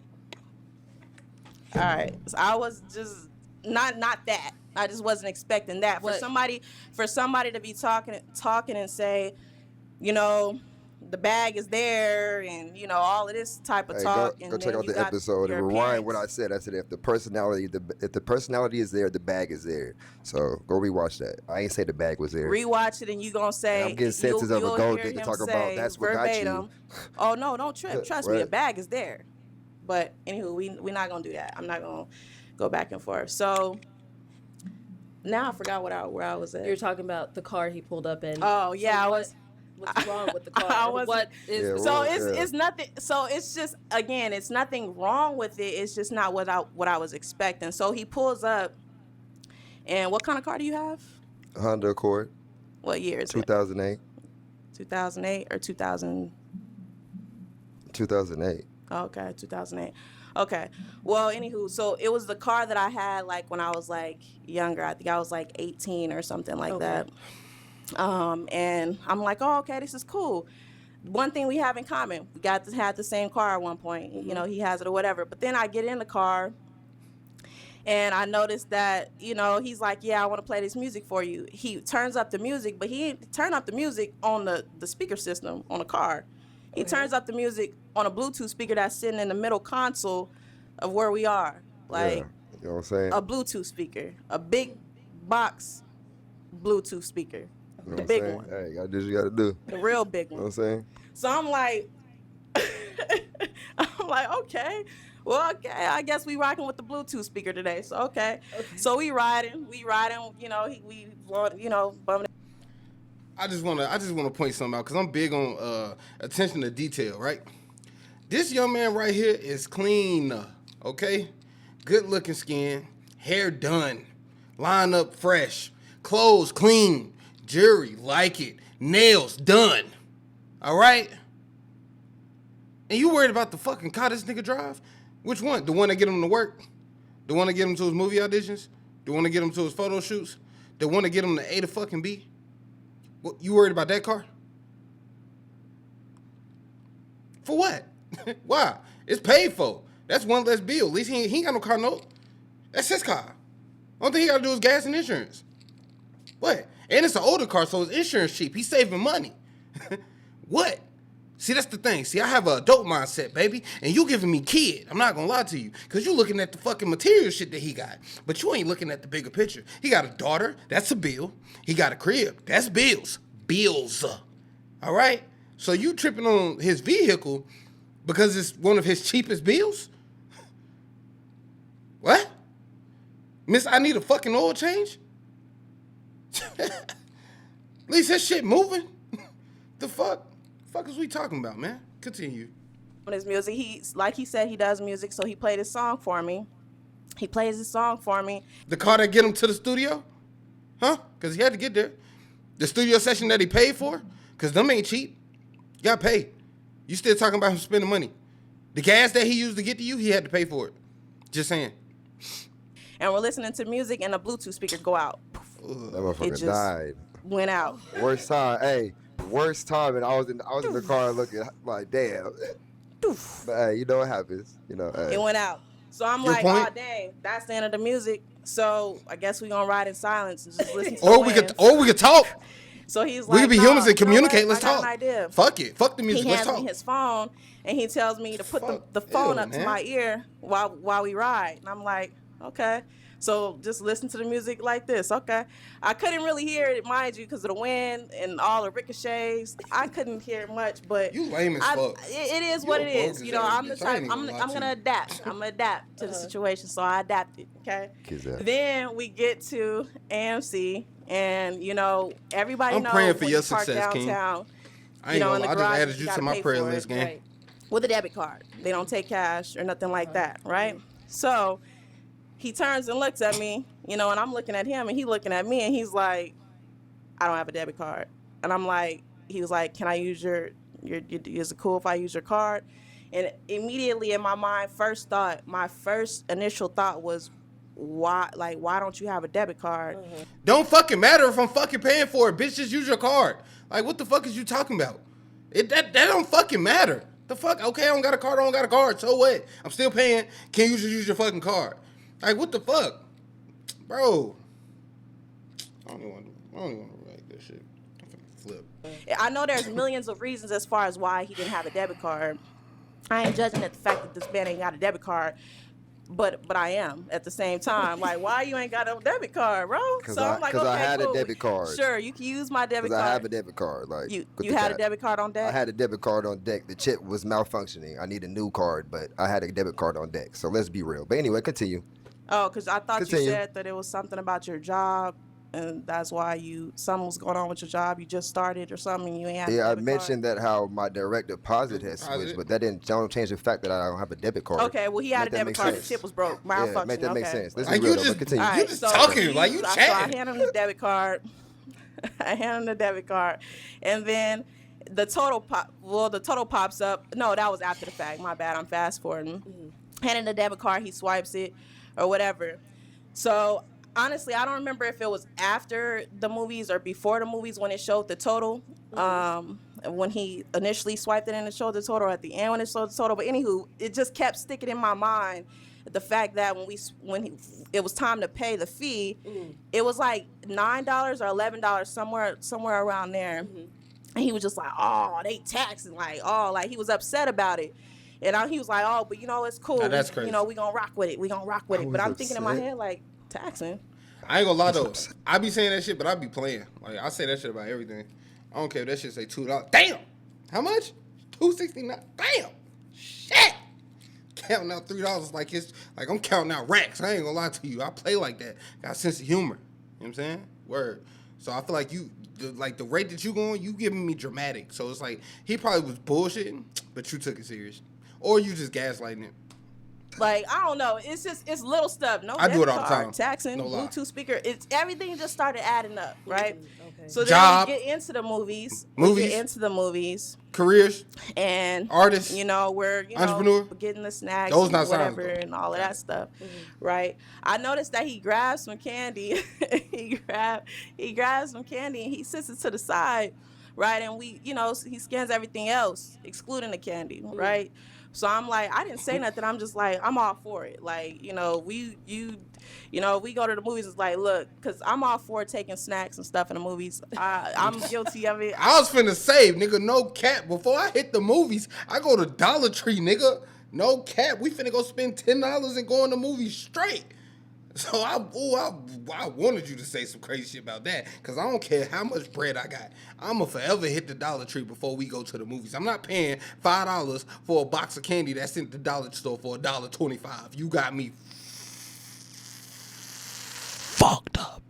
All right, so I was just not that. I just wasn't expecting that. For somebody to be talking and say, you know, the bag is there, and you know all of this type of talk. Go check out the episode and rewind what I said. I said if the personality is there, the bag is there. So go rewatch that. I ain't say the bag was there. Rewatch it, and you gonna say I'm getting senses of a gold digger talk about that's what got you. Oh no, don't trip. Trust me, the bag is there. But anywho, we're not gonna do that. I'm not gonna go back and forth. So now I forgot where I was at. You're talking about the car he pulled up in. Oh yeah, what's wrong with the car? It's nothing. So it's just, again, it's nothing wrong with it. It's just not what I was expecting. So he pulls up, and what kind of car do you have? Honda Accord. What year is 2008. it? 2008 or 2000? 2008. Okay, 2008. Okay. Well, anywho, so it was the car that I had like when I was like younger. I think I was like 18 or something like that. And I'm like, oh, okay, this is cool. One thing we have in common, we had the same car at one point. You know, he has it or whatever. But then I get in the car, and I noticed that, you know, he's like, yeah, I want to play this music for you. He turns up the music, but he didn't turn up the music on the speaker system on the car. He turns up the music on a Bluetooth speaker that's sitting in the middle console of where we are. Like, you know what I'm saying? A Bluetooth speaker, a big box Bluetooth speaker, you know the big one. Hey, you gotta do what you gotta do. The real big one. You know what I'm saying? So I'm like, okay. Well, okay, I guess we rocking with the Bluetooth speaker today. So, okay. So we riding, you know, bumming. I just want to point something out because I'm big on attention to detail, right? This young man right here is clean, okay? Good looking skin, hair done, line up fresh, clothes clean, jewelry like it, nails done, all right? And you worried about the fucking car this nigga drive? Which one? The one that get him to work? The one that get him to his movie auditions? The one that get him to his photo shoots? The one that get him to A to fucking B? What, you worried about that car? For what? Why? It's paid for. That's one less bill. At least he ain't got no car note. That's his car. Only thing he got to do is gas and insurance. What? And it's an older car, so his insurance cheap. He's saving money. What? See, that's the thing. See, I have an adult mindset, baby, and you giving me kid. I'm not going to lie to you, because you looking at the fucking material shit that he got, but you ain't looking at the bigger picture. He got a daughter. That's a bill. He got a crib. That's bills. Bills. All right? So you tripping on his vehicle because it's one of his cheapest bills? What? Miss, I need a fucking oil change? At least his shit moving. The fuck is we talking about, man? Continue. On his music, he said he does music, so he played his song for me. He plays his song for me. The car that get him to the studio? Huh? Because he had to get there. The studio session that he paid for? Because them ain't cheap. You got to pay. You still talking about him spending money. The gas that he used to get to you, he had to pay for it. Just saying. And we're listening to music, and the Bluetooth speaker go out. That motherfucker died. Went out. Worst time. Hey, worst time. And I was in the car looking like, damn. But hey, you know what happens. You know. Hey. It went out. So I'm like, oh dang, that's the end of the music. So I guess we gonna ride in silence and just listen to or we could talk. So he's like, we could be humans and communicate. Let's talk. I got an idea. Fuck it. Fuck the music. He Let's hands talk. me his phone and he tells me to put the phone up to my ear while we ride. And I'm like, okay. So just listen to the music like this, okay? I couldn't really hear it, mind you, because of the wind and all the ricochets. I couldn't hear much, but you lame as fuck. It is what it is. You know, I'm the type. I'm gonna adapt. I'm gonna adapt to the situation, so I adapted. Okay. Then we get to AMC, and you know everybody knows. I'm praying for when your you park success, King. downtown, I ain't gonna lie. I just added you to my prayer list, gang. Right. With a debit card, they don't take cash or nothing like that, right? So he turns and looks at me, you know, and I'm looking at him, and he's looking at me, and he's like, I don't have a debit card. And I'm like, he was like, can I use your is it cool if I use your card? And immediately in my mind, my first initial thought was, why don't you have a debit card? Don't fucking matter if I'm fucking paying for it, bitch, just use your card. Like, what the fuck is you talking about? That don't fucking matter. The fuck? Okay, I don't got a card, so what? I'm still paying. Can you just use your fucking card? Like, what the fuck? Bro. I don't even want to write this shit. I'm finna flip. I know there's millions of reasons as far as why he didn't have a debit card. I ain't judging at the fact that this man ain't got a debit card, but I am at the same time. Like, why you ain't got a debit card, bro? So I'm like, okay, I had cool. a debit card. Sure, you can use my debit card. I have a debit card. Like, you had a debit card on deck? I had a debit card on deck. The chip was malfunctioning. I need a new card, but I had a debit card on deck. So let's be real. But anyway, continue. Oh, because I thought you said that it was something about your job, and that's why something was going on with your job. You just started or something, and you ain't had a debit card. I mentioned that how my direct deposit has switched, but that don't change the fact that I don't have a debit card. Okay, well, he had a debit card. The chip was broke. Malfunctioning. Yeah, make that make sense. Let's like be real, you just, continue. you just talking, like you chatting. So I hand him the debit card. I hand him the debit card, and then the total pops up. No, that was after the fact. My bad. I'm fast forwarding. Handing the debit card, he swipes it or whatever. So honestly, I don't remember if it was after the movies or before the movies when it showed the total. When he initially swiped it and it showed the total, or at the end when it showed the total. But anywho, it just kept sticking in my mind the fact that when it was time to pay the fee, it was like $9 or $11 somewhere around there. And he was just like, oh, they taxing, like he was upset about it. And he was like, oh, but you know, it's cool. Now, that's crazy. You know, we gonna rock with it. But I'm thinking in my head, like, taxing. I ain't gonna lie though. I be saying that shit, but I be playing. Like, I say that shit about everything. I don't care if that shit say $2. Damn! How much? $2.69. Damn! Shit! Counting out $3 like I'm counting out racks. I ain't gonna lie to you. I play like that. Got a sense of humor. You know what I'm saying? Word. So I feel like the rate that you going, you giving me dramatic. So it's like he probably was bullshitting, but you took it serious. Or you just gaslighting it. Like, I don't know. It's little stuff. No, I do it all the time. Taxing, No lie. Bluetooth speaker. Everything just started adding up, right? Okay. So then Job. we get into the movies. Careers. And artists. You know, we're entrepreneur. Getting the snacks, Those and not whatever, signs, and all of that stuff, right? I noticed that he grabs some candy. he grabs some candy and he sits it to the side, right? And he scans everything else, excluding the candy, right? So I'm like, I didn't say nothing. I'm just like, I'm all for it. Like, we go to the movies. It's like, look, because I'm all for taking snacks and stuff in the movies. I'm guilty of it. I was finna say, nigga, no cap. Before I hit the movies, I go to Dollar Tree, nigga. No cap. We finna go spend $10 and go in the movies straight. So I wanted you to say some crazy shit about that, because I don't care how much bread I got. I'ma forever hit the Dollar Tree before we go to the movies. I'm not paying $5 for a box of candy that's in the dollar store for $1.25. You got me fucked up.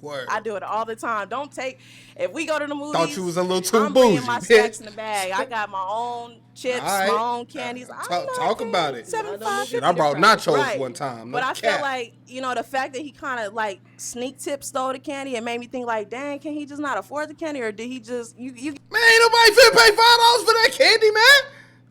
Word. I do it all the time. If we go to the movies, Thought you was a little too I'm bougie. bringing my snacks in the bag. I got my own chips, All right. my own candies. Talk about it. $75. Shit, I brought nachos Right. one time. No But I cap. feel like, the fact that he kind of like sneak tip stole the candy, and made me think like, dang, can he just not afford the candy, or did he just Man, ain't nobody finna pay $5 for that candy, man.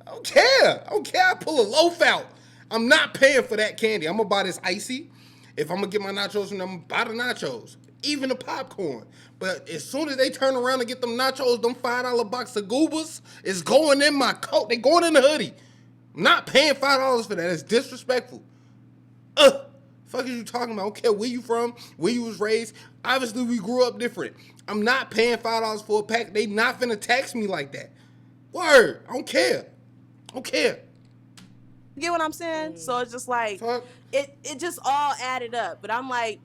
I don't care. I pull a loaf out. I'm not paying for that candy. I'm gonna buy this icy. If I'm gonna get my nachos, I'm gonna buy the nachos. Even the popcorn. But as soon as they turn around and get them nachos, them $5 box of goobers is going in my coat. They going in the hoodie. I'm not paying $5 for that. It's disrespectful. Fuck is you talking about? I don't care where you from, where you was raised. Obviously, we grew up different. I'm not paying $5 for a pack. They not finna tax me like that. Word. I don't care. You get what I'm saying? So it's just like, it just all added up. But I'm like,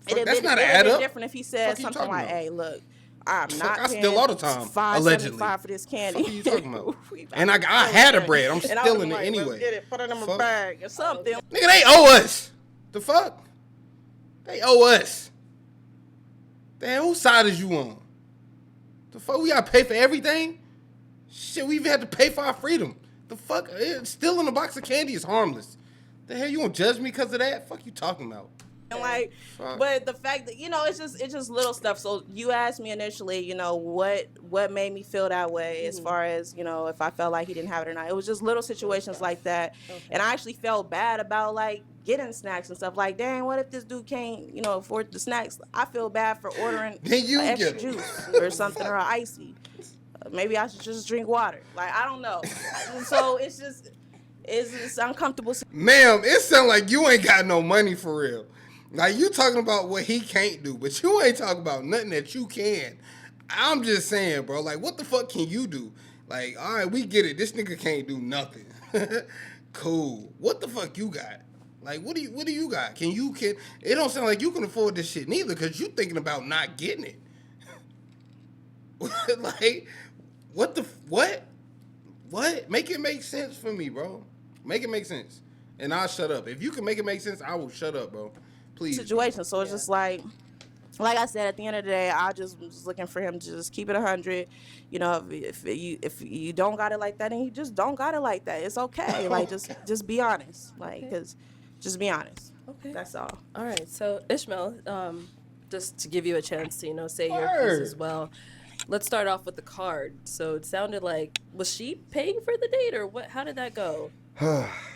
it'd That's been not an add up. different if he said something like, "Hey, look, I'm not I paying steal all the time, allegedly. $5.75 for this candy." What are you talking about? And I had the bread. I'm And I was stealing it like, anyway. Let's get it, put it in my bag or something. Nigga, they owe us. The fuck? They owe us. Damn, whose side is you on? The fuck? We gotta pay for everything? Shit, we even had to pay for our freedom. The fuck? Stealing a box of candy is harmless. The hell, you gonna judge me because of that? Fuck you talking about? And like, but the fact that it's just little stuff. So you asked me initially, what made me feel that way, as far as if I felt like he didn't have it or not. It was just little situations like that, and I actually felt bad about like getting snacks and stuff. Like, dang, what if this dude can't afford the snacks? I feel bad for ordering an extra juice or something or an icy. Maybe I should just drink water. Like, I don't know. So it's uncomfortable. Ma'am, it sounds like you ain't got no money for real. Like, you talking about what he can't do, but you ain't talking about nothing that you can. I'm just saying, bro, like, what the fuck can you do? Like, all right, we get it. This nigga can't do nothing. Cool. What the fuck you got? Like, what do you got? It don't sound like you can afford this shit neither, because you thinking about not getting it. Like, what? Make it make sense for me, bro. Make it make sense. And I'll shut up. If you can make it make sense, I will shut up, bro. Please. Situation. So it's just like I said, at the end of the day, I just was looking for him to just keep it 100. If you don't got it like that, and you just don't got it like that, it's okay. Like, just be honest. Like, cause just be honest. Okay. That's all. All right. So Ishmael, just to give you a chance to say your piece as well. Let's start off with the card. So it sounded like, was she paying for the date, or what? How did that go?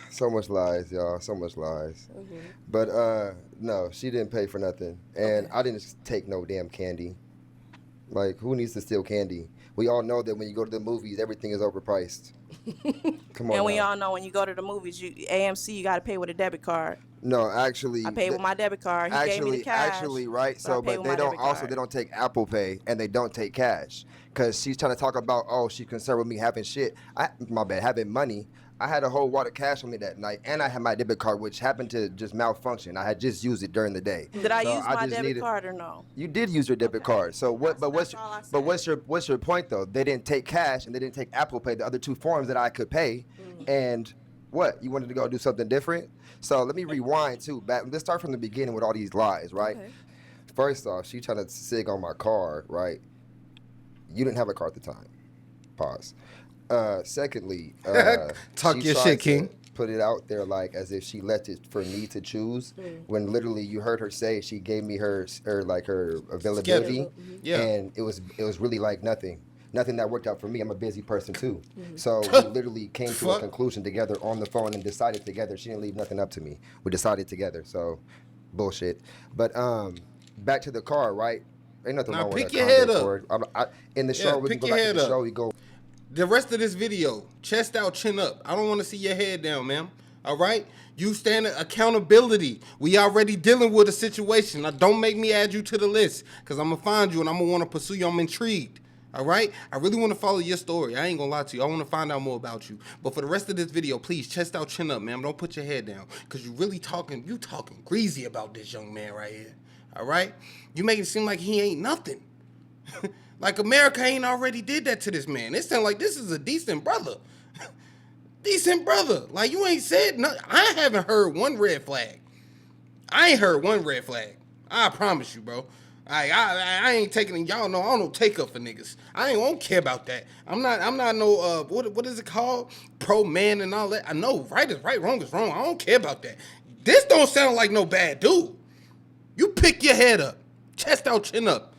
So much lies, y'all. So much lies. Mm-hmm. But no, she didn't pay for nothing, and I didn't take no damn candy. Like, who needs to steal candy? We all know that when you go to the movies, everything is overpriced. Come on. And we all know when you go to the movies, AMC, you got to pay with a debit card. No, actually, I paid with my debit card. He gave me the cash. Actually, right. So but they don't take Apple Pay, and they don't take cash, because she's trying to talk about, oh, she's concerned with me having having money. I had a whole wad of cash on me that night, and I had my debit card, which happened to just malfunction. I had just used it during the day. Did I use my debit card or no? You did use your debit card. So what? But what's your point though? They didn't take cash, and they didn't take Apple Pay, the other two forms that I could pay. And what? You wanted to go do something different? So let me rewind too. Let's start from the beginning with all these lies, right? Okay. First off, she trying to sig on my card, right? You didn't have a card at the time. Pause. Secondly, talk your shit, King. Put it out there like as if she left it for me to choose, when literally you heard her say she gave me her availability, and it was really like nothing that worked out for me. I'm a busy person too, so we literally came to a conclusion together on the phone and decided together. She didn't leave nothing up to me. We decided together, so bullshit. But back to the car, right? Ain't nothing wrong with that. Pick your head up. In the show, we can go back to the show. We go. The rest of this video, chest out, chin up. I don't want to see your head down, ma'am. All right? You stand accountability. We already dealing with a situation. Now, don't make me add you to the list, because I'm going to find you and I'm going to want to pursue you. I'm intrigued. All right? I really want to follow your story. I ain't going to lie to you. I want to find out more about you. But for the rest of this video, please, chest out, chin up, ma'am. Don't put your head down, because you talking greasy about this young man right here. All right? You make it seem like he ain't nothing. Like America ain't already did that to this man. It sounds like this is a decent brother. Decent brother. Like, you ain't said nothing. I haven't heard one red flag. I ain't heard one red flag. I promise you, bro. I ain't taking, y'all know I don't take up for niggas. I won't care about that. I'm not no what is it called? Pro man and all that. I know right is right, wrong is wrong. I don't care about that. This don't sound like no bad dude. You pick your head up, chest out, chin up.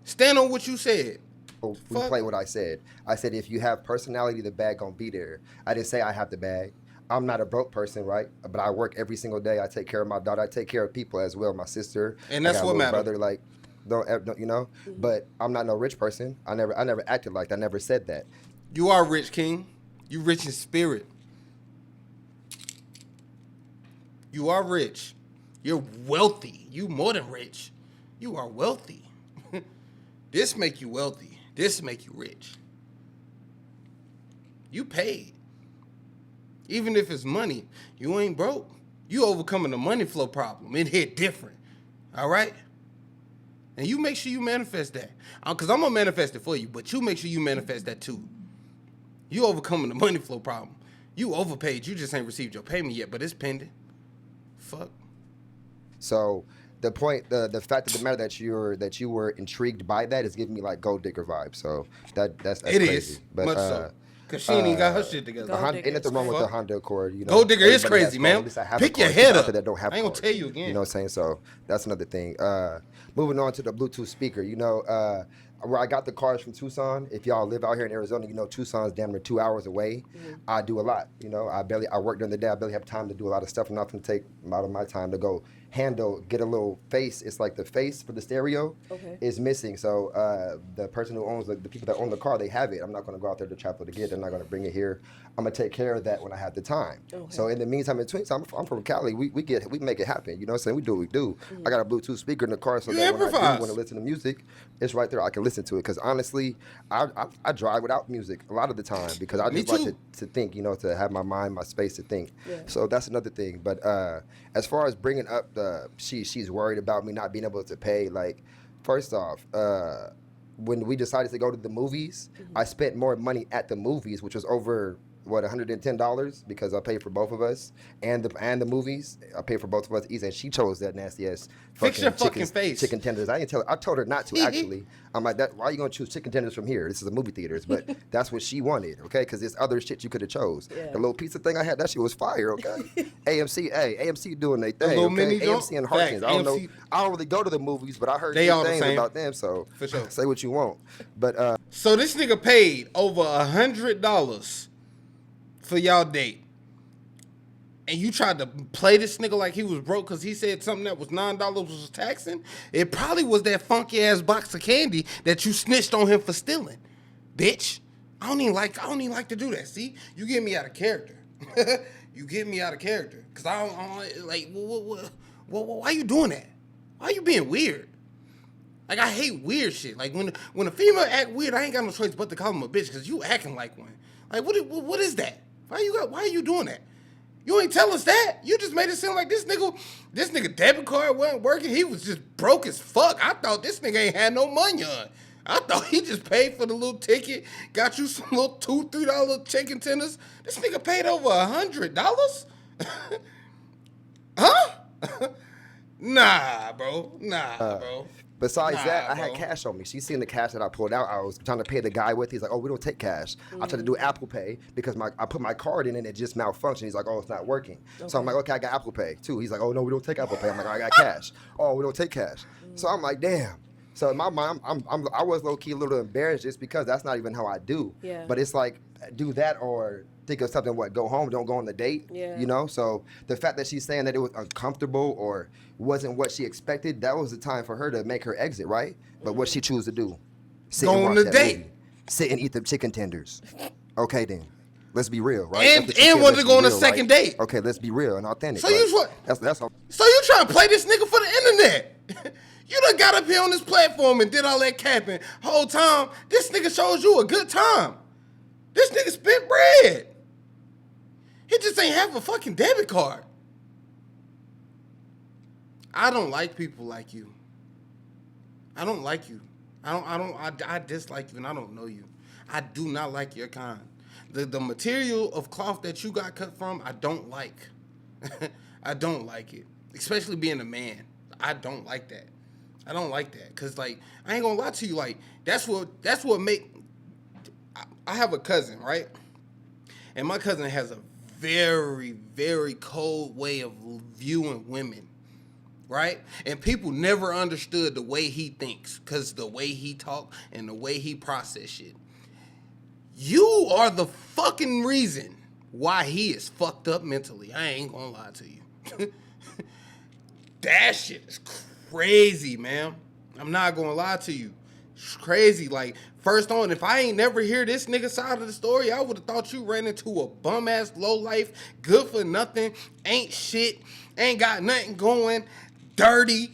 Stand on what you said. Replay what I said. I said if you have personality, the bag gonna be there. I didn't say I have the bag. I'm not a broke person, right? But I work every single day. I take care of my daughter. I take care of people as well. My sister. And that's what matters. Brother, like, don't you know? But I'm not no rich person. I never acted like that. I never said that. You are rich, King. You rich in spirit. You are rich. You're wealthy. You more than rich. You are wealthy. This make you wealthy. This make you rich. You paid. Even if it's money, you ain't broke. You overcoming the money flow problem. It hit different. All right? And you make sure you manifest that. Because I'm going to manifest it for you, but you make sure you manifest that too. You overcoming the money flow problem. You overpaid. You just ain't received your payment yet, but it's pending. Fuck. So the point, the fact of the matter that you were intrigued by that is giving me like gold digger vibes. So that's it crazy. is. But, much so. Because she ain't even got her shit together. Ain't nothing wrong with the Honda Accord. You know, gold digger is crazy, man. Pick your head up. That don't have I ain't gonna tell you again. You know what I'm saying? So that's another thing. Moving on to the Bluetooth speaker. You know, where I got the cars from Tucson. If y'all live out here in Arizona, you know Tucson's damn near 2 hours away. I do a lot. You know, I work during the day. I barely have time to do a lot of stuff. I'm not gonna take a lot of my time to go get a little face. It's like the face for the stereo is missing. So the person who owns the people that own the car, they have it. I'm not gonna go out there to Chapel to get it. They're not gonna bring it here. I'm gonna take care of that when I have the time. So in the meantime, in between, I'm from Cali. We make it happen. You know what I'm saying? We do what we do. I got a Bluetooth speaker in the car so that when I do want to listen to music, it's right there. I can listen to it. Because honestly, I drive without music a lot of the time because I just like to think, you know, to have my mind, my space to think. So that's another thing. But as far as bringing up she's worried about me not being able to pay, like, first off, when we decided to go to the movies, I spent more money at the movies, which was over $110 because I paid for both of us and the movies. I paid for both of us easy, and she chose that nasty ass chicken tenders. I told her not to actually. I'm like, why are you gonna choose chicken tenders from here? This is a movie theaters, but that's what she wanted, okay? Because there's other shit you could have chose. The little pizza thing I had, that shit was fire, okay? AMC doing their thing, okay? AMC and Harkins. I don't know. I don't really go to the movies, but I heard good things about them. So for sure, say what you want. But so this nigga paid over $100 for y'all date, and you tried to play this nigga like he was broke because he said something that was $9 was taxing. It probably was that funky ass box of candy that you snitched on him for stealing, bitch. I don't even like to do that. See, you get me out of character. You get me out of character because I don't like. Why you doing that? Why you being weird? Like, I hate weird shit. Like when a female act weird, I ain't got no choice but to call him a bitch because you acting like one. Like what is that? Why are you doing that? You ain't tell us that. You just made it seem like this nigga debit card wasn't working. He was just broke as fuck. I thought this nigga ain't had no money on. I thought he just paid for the little ticket, got you some little $2-3 chicken tenders. This nigga paid over $100? Huh? Nah, bro. Besides that, I had cash on me. She seen the cash that I pulled out. I was trying to pay the guy with. He's like, oh, we don't take cash. I tried to do Apple Pay because I put my card in and it just malfunctioned. He's like, oh, it's not working. So I'm like, okay, I got Apple Pay too. He's like, oh, no, we don't take Apple Pay. I'm like, I got cash. Oh, we don't take cash. So I'm like, damn. So in my mind, I was low-key a little embarrassed just because that's not even how I do. Yeah. But it's like, do that or think of something, go home, don't go on the date, you know? So the fact that she's saying that it was uncomfortable or wasn't what she expected, that was the time for her to make her exit, right? But what she chose to do? Go on the date. sit and eat the chicken tenders. Okay, then. Let's be real, right? And wanted to go on a second date. Okay, let's be real and authentic. So right? you what? That's all. So you trying to play this nigga for the internet? You done got up here on this platform and did all that capping. Whole time, this nigga shows you a good time. This nigga spent bread. He just ain't have a fucking debit card. I don't like people like you. I don't like you. I dislike you and I don't know you. I do not like your kind. The material of cloth that you got cut from, I don't like. I don't like it. Especially being a man. I don't like that. I don't like that. Cause like, I ain't gonna lie to you, like, that's what make I have a cousin, right? And my cousin has a very, very cold way of viewing women. Right? And people never understood the way he thinks, cause the way he talk and the way he process shit. You are the fucking reason why he is fucked up mentally. I ain't gonna lie to you. That shit is crazy, man. I'm not gonna lie to you. It's crazy. Like, first on, if I ain't never hear this nigga side of the story, I would have thought you ran into a bum-ass low-life, good for nothing, ain't shit, ain't got nothing going, dirty,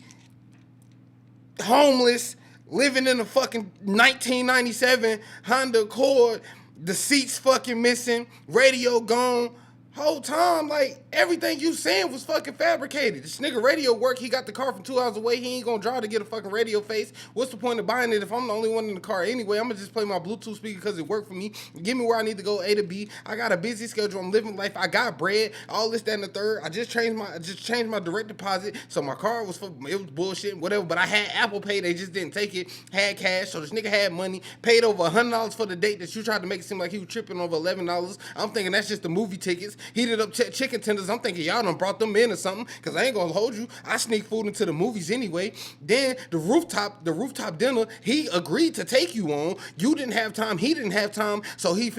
homeless, living in a fucking 1997 Honda Accord, the seats fucking missing, radio gone. Whole time, like, everything you saying was fucking fabricated. This nigga radio work, he got the car from 2 hours away. He ain't gonna drive to get a fucking radio face. What's the point of buying it if I'm the only one in the car anyway? I'm gonna just play my Bluetooth speaker because it worked for me. Get me where I need to go, A to B. I got a busy schedule. I'm living life. I got bread. All this, that, and the third. I just changed my direct deposit. So my car was bullshit, whatever. But I had Apple Pay. They just didn't take it. Had cash. So this nigga had money. Paid over $100 for the date that you tried to make it seem like he was tripping over $11. I'm thinking that's just the movie tickets. Heated up chicken tenders. I'm thinking y'all done brought them in or something, because I ain't gonna hold you. I sneak food into the movies anyway. Then the rooftop dinner, he agreed to take you on. You didn't have time. He didn't have time. So he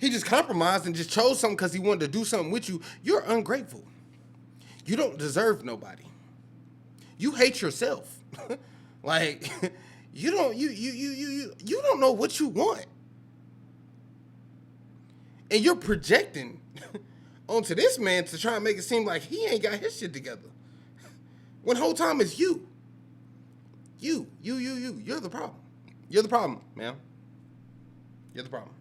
just compromised and just chose something because he wanted to do something with you. You're ungrateful. You don't deserve nobody. You hate yourself. Like, you don't know what you want. And you're projecting onto this man to try and make it seem like he ain't got his shit together. When the whole time it's you. You. You're the problem. You're the problem, man. You're the problem.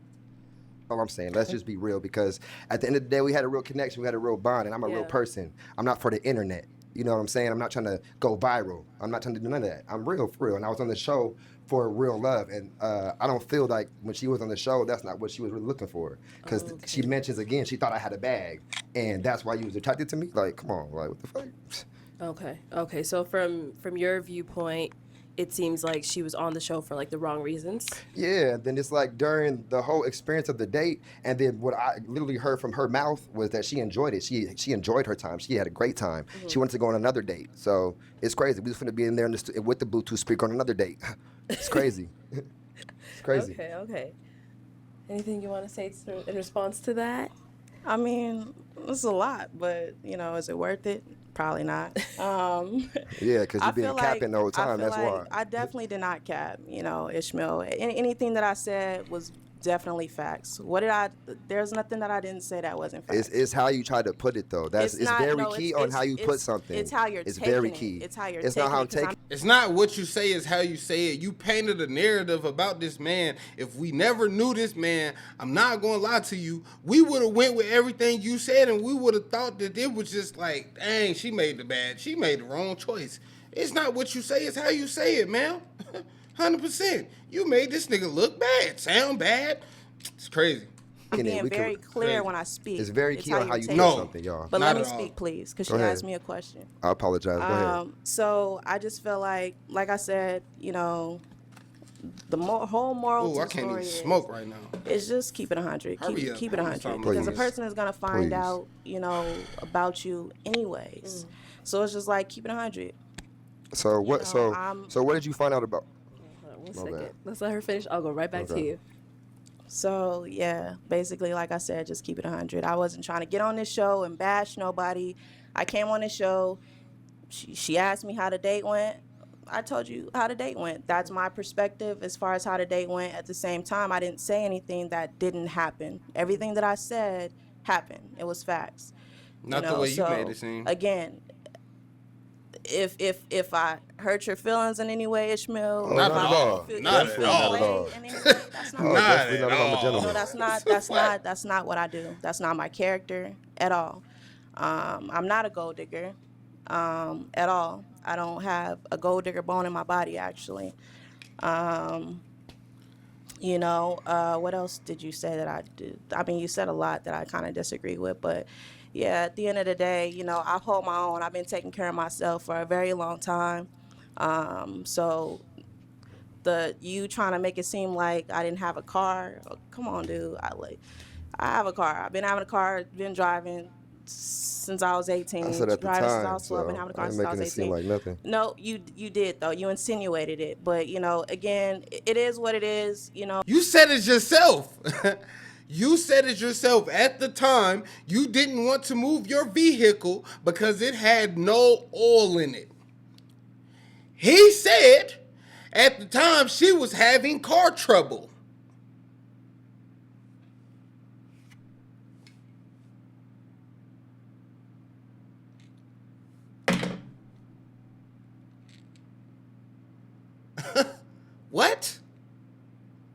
All I'm saying, let's just be real, because at the end of the day, we had a real connection, we had a real bond, and I'm a real person. I'm not for the internet. You know what I'm saying? I'm not trying to go viral. I'm not trying to do none of that. I'm real, for real. And I was on the show for real love. And I don't feel like when she was on the show, that's not what she was really looking for. Because she mentions again, she thought I had a bag. And that's why you was attracted to me? Like, come on, like, what the fuck? Okay. So from your viewpoint, it seems like she was on the show for like the wrong reasons. Yeah, then it's like during the whole experience of the date, and then what I literally heard from her mouth was that she enjoyed it. She enjoyed her time. She had a great time. Mm-hmm. She wanted to go on another date. So it's crazy. We was going to be in there with the Bluetooth speaker on another date. It's crazy. It's crazy. Okay. Anything you want to say in response to that? I mean, it's a lot, but, you know, is it worth it? Probably not. Yeah, because you've been capping the whole time. That's why. I definitely did not cap, you know, Ishmael. Anything that I said was definitely facts. There's nothing that I didn't say that wasn't facts. It's how you try to put it, though. It's very key on how you put something. It's how you're taking it. It's very key. It's how you're taking it. It's not how I'm taking it. It's not what you say, it's how you say it. You painted a narrative about this man. If we never knew this man, I'm not going to lie to you, we would have went with everything you said, and we would have thought that it was just like, dang, she made the wrong choice. It's not what you say, it's how you say it, man. 100%. You made this nigga look bad, sound bad. It's crazy. I'm being very clear when I speak. It's very key on how you do something, y'all. But let me speak, please, because she asked me a question. I apologize. Go ahead. So I just feel like I said, you know, the whole moral to the story I can't even smoke right now. It's just keep it 100. Keep it 100. Because a person is going to find out, you know, about you anyways. So it's just like, keep it 100. So what? So what did you find out about? One second. Let's let her finish. I'll go right back to you. So yeah, basically, like I said, just keep it 100. I wasn't trying to get on this show and bash nobody. I came on this show. She asked me how the date went. I told you how the date went. That's my perspective as far as how the date went. At the same time, I didn't say anything that didn't happen. Everything that I said happened. It was facts. Not the way you made it seem. Again, if I hurt your feelings in any way, Ishmael, Not at all. Not at all. That's not Not at all. No, that's not what I do. That's not my character at all. I'm not a gold digger at all. I don't have a gold digger bone in my body, actually. You know, what else did you say that I do? I mean, you said a lot that I kind of disagree with, but yeah, at the end of the day, you know, I hold my own. I've been taking care of myself for a very long time. So you trying to make it seem like I didn't have a car, oh, come on, dude. I have a car. I've been having a car, been driving since I was 18. I said at the driving since I time, was 12, been having a car I ain't since I was making it 18. seem like nothing. No, you did though. You insinuated it, but you know, again, it is what it is. You know. You said it yourself. You said it yourself at the time. You didn't want to move your vehicle because it had no oil in it. He said at the time she was having car trouble. What?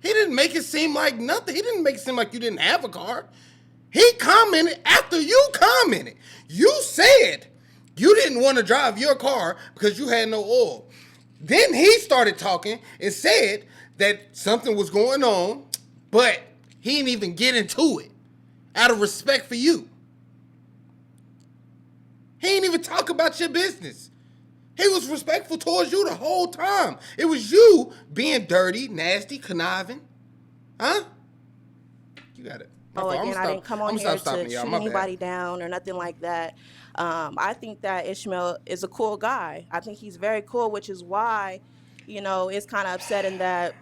He didn't make it seem like nothing. He didn't make it seem like you didn't have a car. He commented after you commented. You said you didn't want to drive your car because you had no oil. Then he started talking and said that something was going on, but he didn't even get into it out of respect for you. He didn't even talk about your business. He was respectful towards you the whole time. It was you being dirty, nasty, conniving. Huh? You got it. Again, I didn't come on here to shoot anybody down or nothing like that. I think that Ishmael is a cool guy. I think he's very cool, which is why, you know, it's kind of upsetting that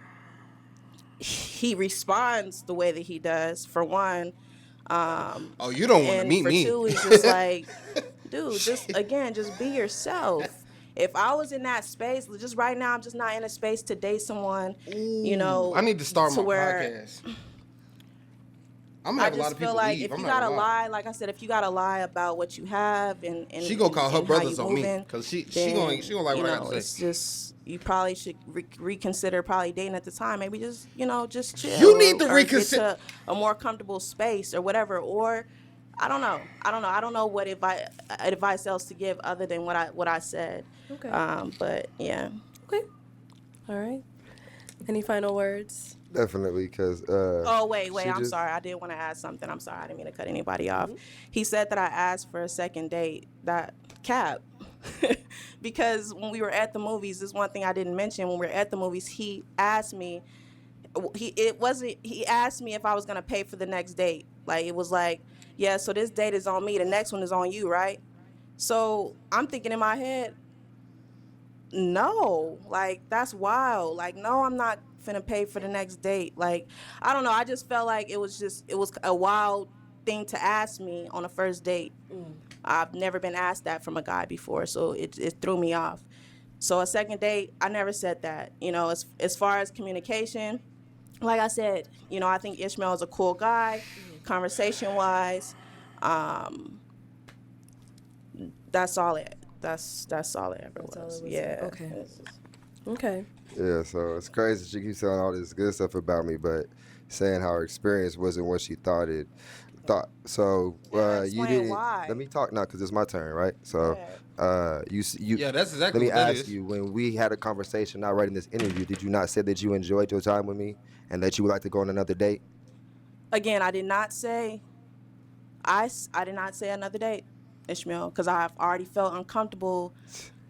he responds the way that he does, for one. Oh, you don't want to meet me. And for two, he's just like, dude, just be yourself. If I was in that space, just right now, I'm just not in a space to date someone, you know. I need to start my podcast. I'm gonna have a lot of people like leave. if you gotta lie, like I said, if you gotta lie about what you have and she gonna call her brothers on me because she gonna like what I gotta say. It's just you probably should reconsider probably dating at the time. Maybe just just chill. You need to reconsider, get to a more comfortable space or whatever. Or I don't know what advice else to give other than what I said. Okay. But yeah. Okay. All right. Any final words? Definitely, because oh wait, I'm sorry. I did want to add something. I'm sorry, I didn't mean to cut anybody off. He said that I asked for a second date. That cap. Because when we were at the movies, this is one thing I didn't mention. When we were at the movies, he asked me. He asked me if I was gonna pay for the next date. Like it was like, yeah. So this date is on me. The next one is on you, right? So I'm thinking in my head, no, like that's wild. Like no, I'm not finna pay for the next date. Like I don't know. I just felt like it was a wild thing to ask me on a first date. I've never been asked that from a guy before, so it threw me off. So a second date, I never said that. You know, as far as communication, like I said, you know, I think Ishmael is a cool guy, conversation wise. That's all it. That's all it ever was. Yeah. Okay. Okay. Yeah, so it's crazy she keeps saying all this good stuff about me, but saying how her experience wasn't what she thought. So you didn't. Why. Let me talk now because it's my turn, right? So you. Yeah, that's exactly. Let me what that ask is. you: when we had a conversation, not right in this interview, did you not say that you enjoyed your time with me and that you would like to go on another date? Again, I did not say. I did not say another date, Ishmael, because I've already felt uncomfortable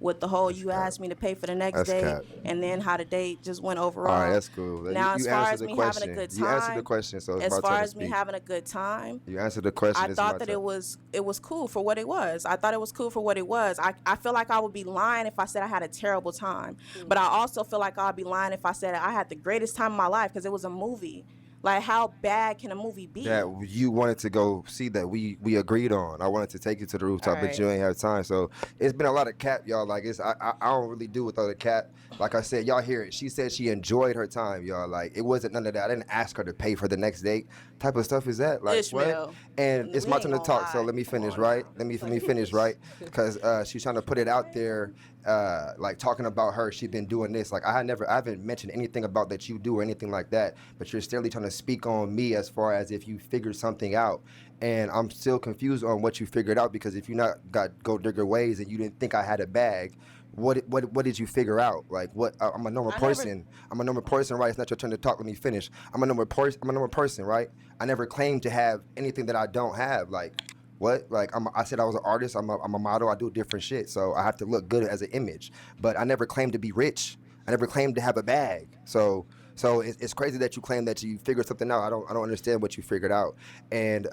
with the whole you asked me to pay for the next date and then how the date just went overall. All right, that's cool. Now, you as far as me having a good time, you answered the question, so it's as my far turn as to me speak. having a good time, You answered the question. I thought that it was cool for what it was. I thought it was cool for what it was. I feel like I would be lying if I said I had a terrible time, but I also feel like I'd be lying if I said I had the greatest time of my life because it was a movie. Like, how bad can a movie be? that you wanted to go see that we agreed on. I wanted to take you to the rooftop, All but right. you ain't have time. So it's been a lot of cap, y'all. Like I don't really do with other cap. Like I said, y'all hear it. She said she enjoyed her time, y'all. Like it wasn't none of that. I didn't ask her to pay for the next date. Type of stuff is that? Like Ishmael, what? And it's we my ain't turn to gonna talk. So lie. let me Come finish, on right? now. Let me finish, right? Because she's trying to put it out there, like talking about her. She's been doing this. Like I haven't mentioned anything about that you do or anything like that. But you're still trying to speak on me as far as if you figured something out. And I'm still confused on what you figured out, because if you not got gold digger ways and you didn't think I had a bag, what did you figure out? Like what? I'm a normal person. I'm a normal person, right? It's not your turn to talk. Let me finish. I'm a normal person, right? I never claimed to have anything that I don't have. Like what? Like I said I was an artist. I'm a model. I do different shit. So I have to look good as an image. But I never claimed to be rich. I never claimed to have a bag. So it's crazy that you claim that you figured something out. I don't understand what you figured out. And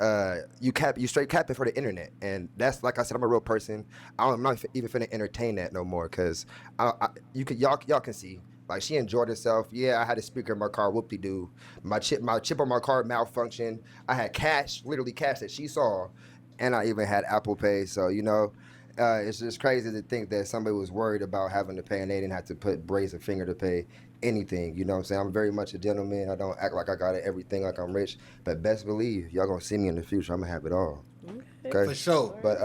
you straight capping for the internet. And that's, like I said, I'm a real person. I'm not even finna entertain that no more, because y'all can see. Like, she enjoyed herself. Yeah, I had a speaker in my car, whoop-de-doo. My chip on my car malfunctioned. I had cash, literally cash that she saw, and I even had Apple Pay. So, it's just crazy to think that somebody was worried about having to pay and they didn't have to raise a finger to pay anything. You know what I'm saying? I'm very much a gentleman. I don't act like I got everything like I'm rich. But best believe, y'all gonna see me in the future. I'm gonna have it all. Okay? For sure. But,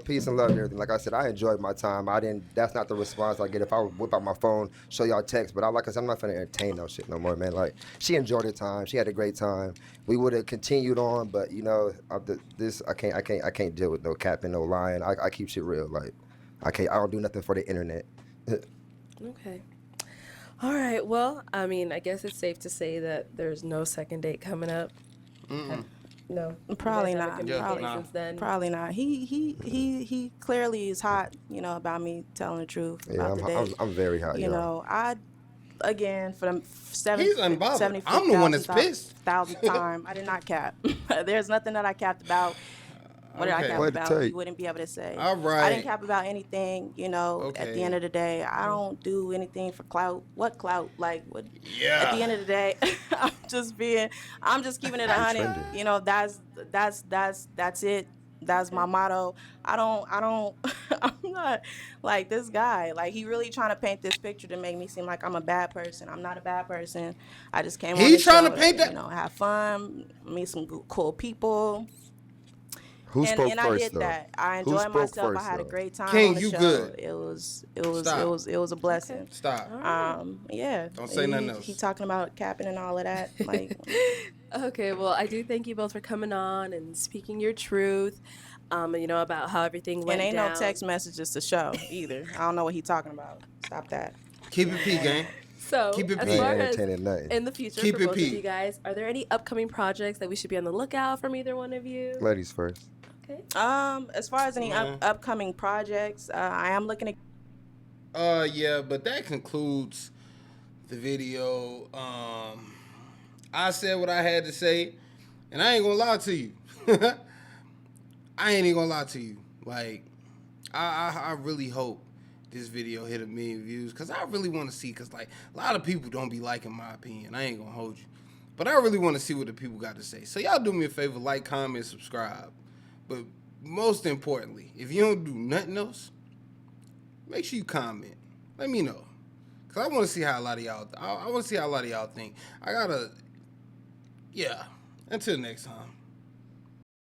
peace and love and everything. Like I said, I enjoyed my time. That's not the response I get if I whip out my phone, show y'all text. But like I said, I'm not finna entertain no shit no more, man. Like, she enjoyed her time. She had a great time. We would have continued on, but, I can't deal with no capping, no lying. I keep shit real. Like, I don't do nothing for the internet. Okay. All right. Well, I mean, I guess it's safe to say that there's no second date coming up. No, Probably You guys not. haven't communicated since then? Probably not. He clearly is hot, about me telling the truth about the date. I'm very hot, Again, for the He's unbothered. I'm the one that's pissed. 1,000th time, I did not cap. There's nothing that I capped about. What did I cap about? You wouldn't be able to say. All right. I didn't cap about anything. At the end of the day, I don't do anything for clout. What clout? Like, what? Yeah. At the end of the day, I'm just keeping it 100. That's it. That's my motto. I'm not like this guy. Like, he really trying to paint this picture to make me seem like I'm a bad person. I'm not a bad person. I just came on He the trying show to paint that. have fun, meet some cool people. Who spoke and first, I did though? that. I Who enjoyed spoke myself. first, I had a though? great time King, on the you show. good. It was Stop. a blessing. Stop. Yeah. Don't say nothing else. He talking about capping and all of that. Like, Okay, well, I do thank you both for coming on and speaking your truth, about how everything went and ain't down. no text messages to show either. I don't know what he talking about. Stop that. Keep it P, gang. So, Keep it as P. far Ain't as entertaining nothing. in the future Keep for it both P. of you guys, are there any upcoming projects that we should be on the lookout from either one of you? Ladies first. Okay. As far as any upcoming projects, I am looking to. Yeah, but that concludes the video. I said what I had to say, and I ain't gonna lie to you. I ain't even gonna lie to you. Like, I really hope this video hit 1 million views, because I really want to see, because, like, a lot of people don't be liking my opinion. I ain't gonna hold you. But I really want to see what the people got to say. So y'all do me a favor, like, comment, subscribe. But most importantly, if you don't do nothing else, make sure you comment. Let me know. Because I want to see how a lot of y'all, I want to see how a lot of y'all think. Yeah. Until next time.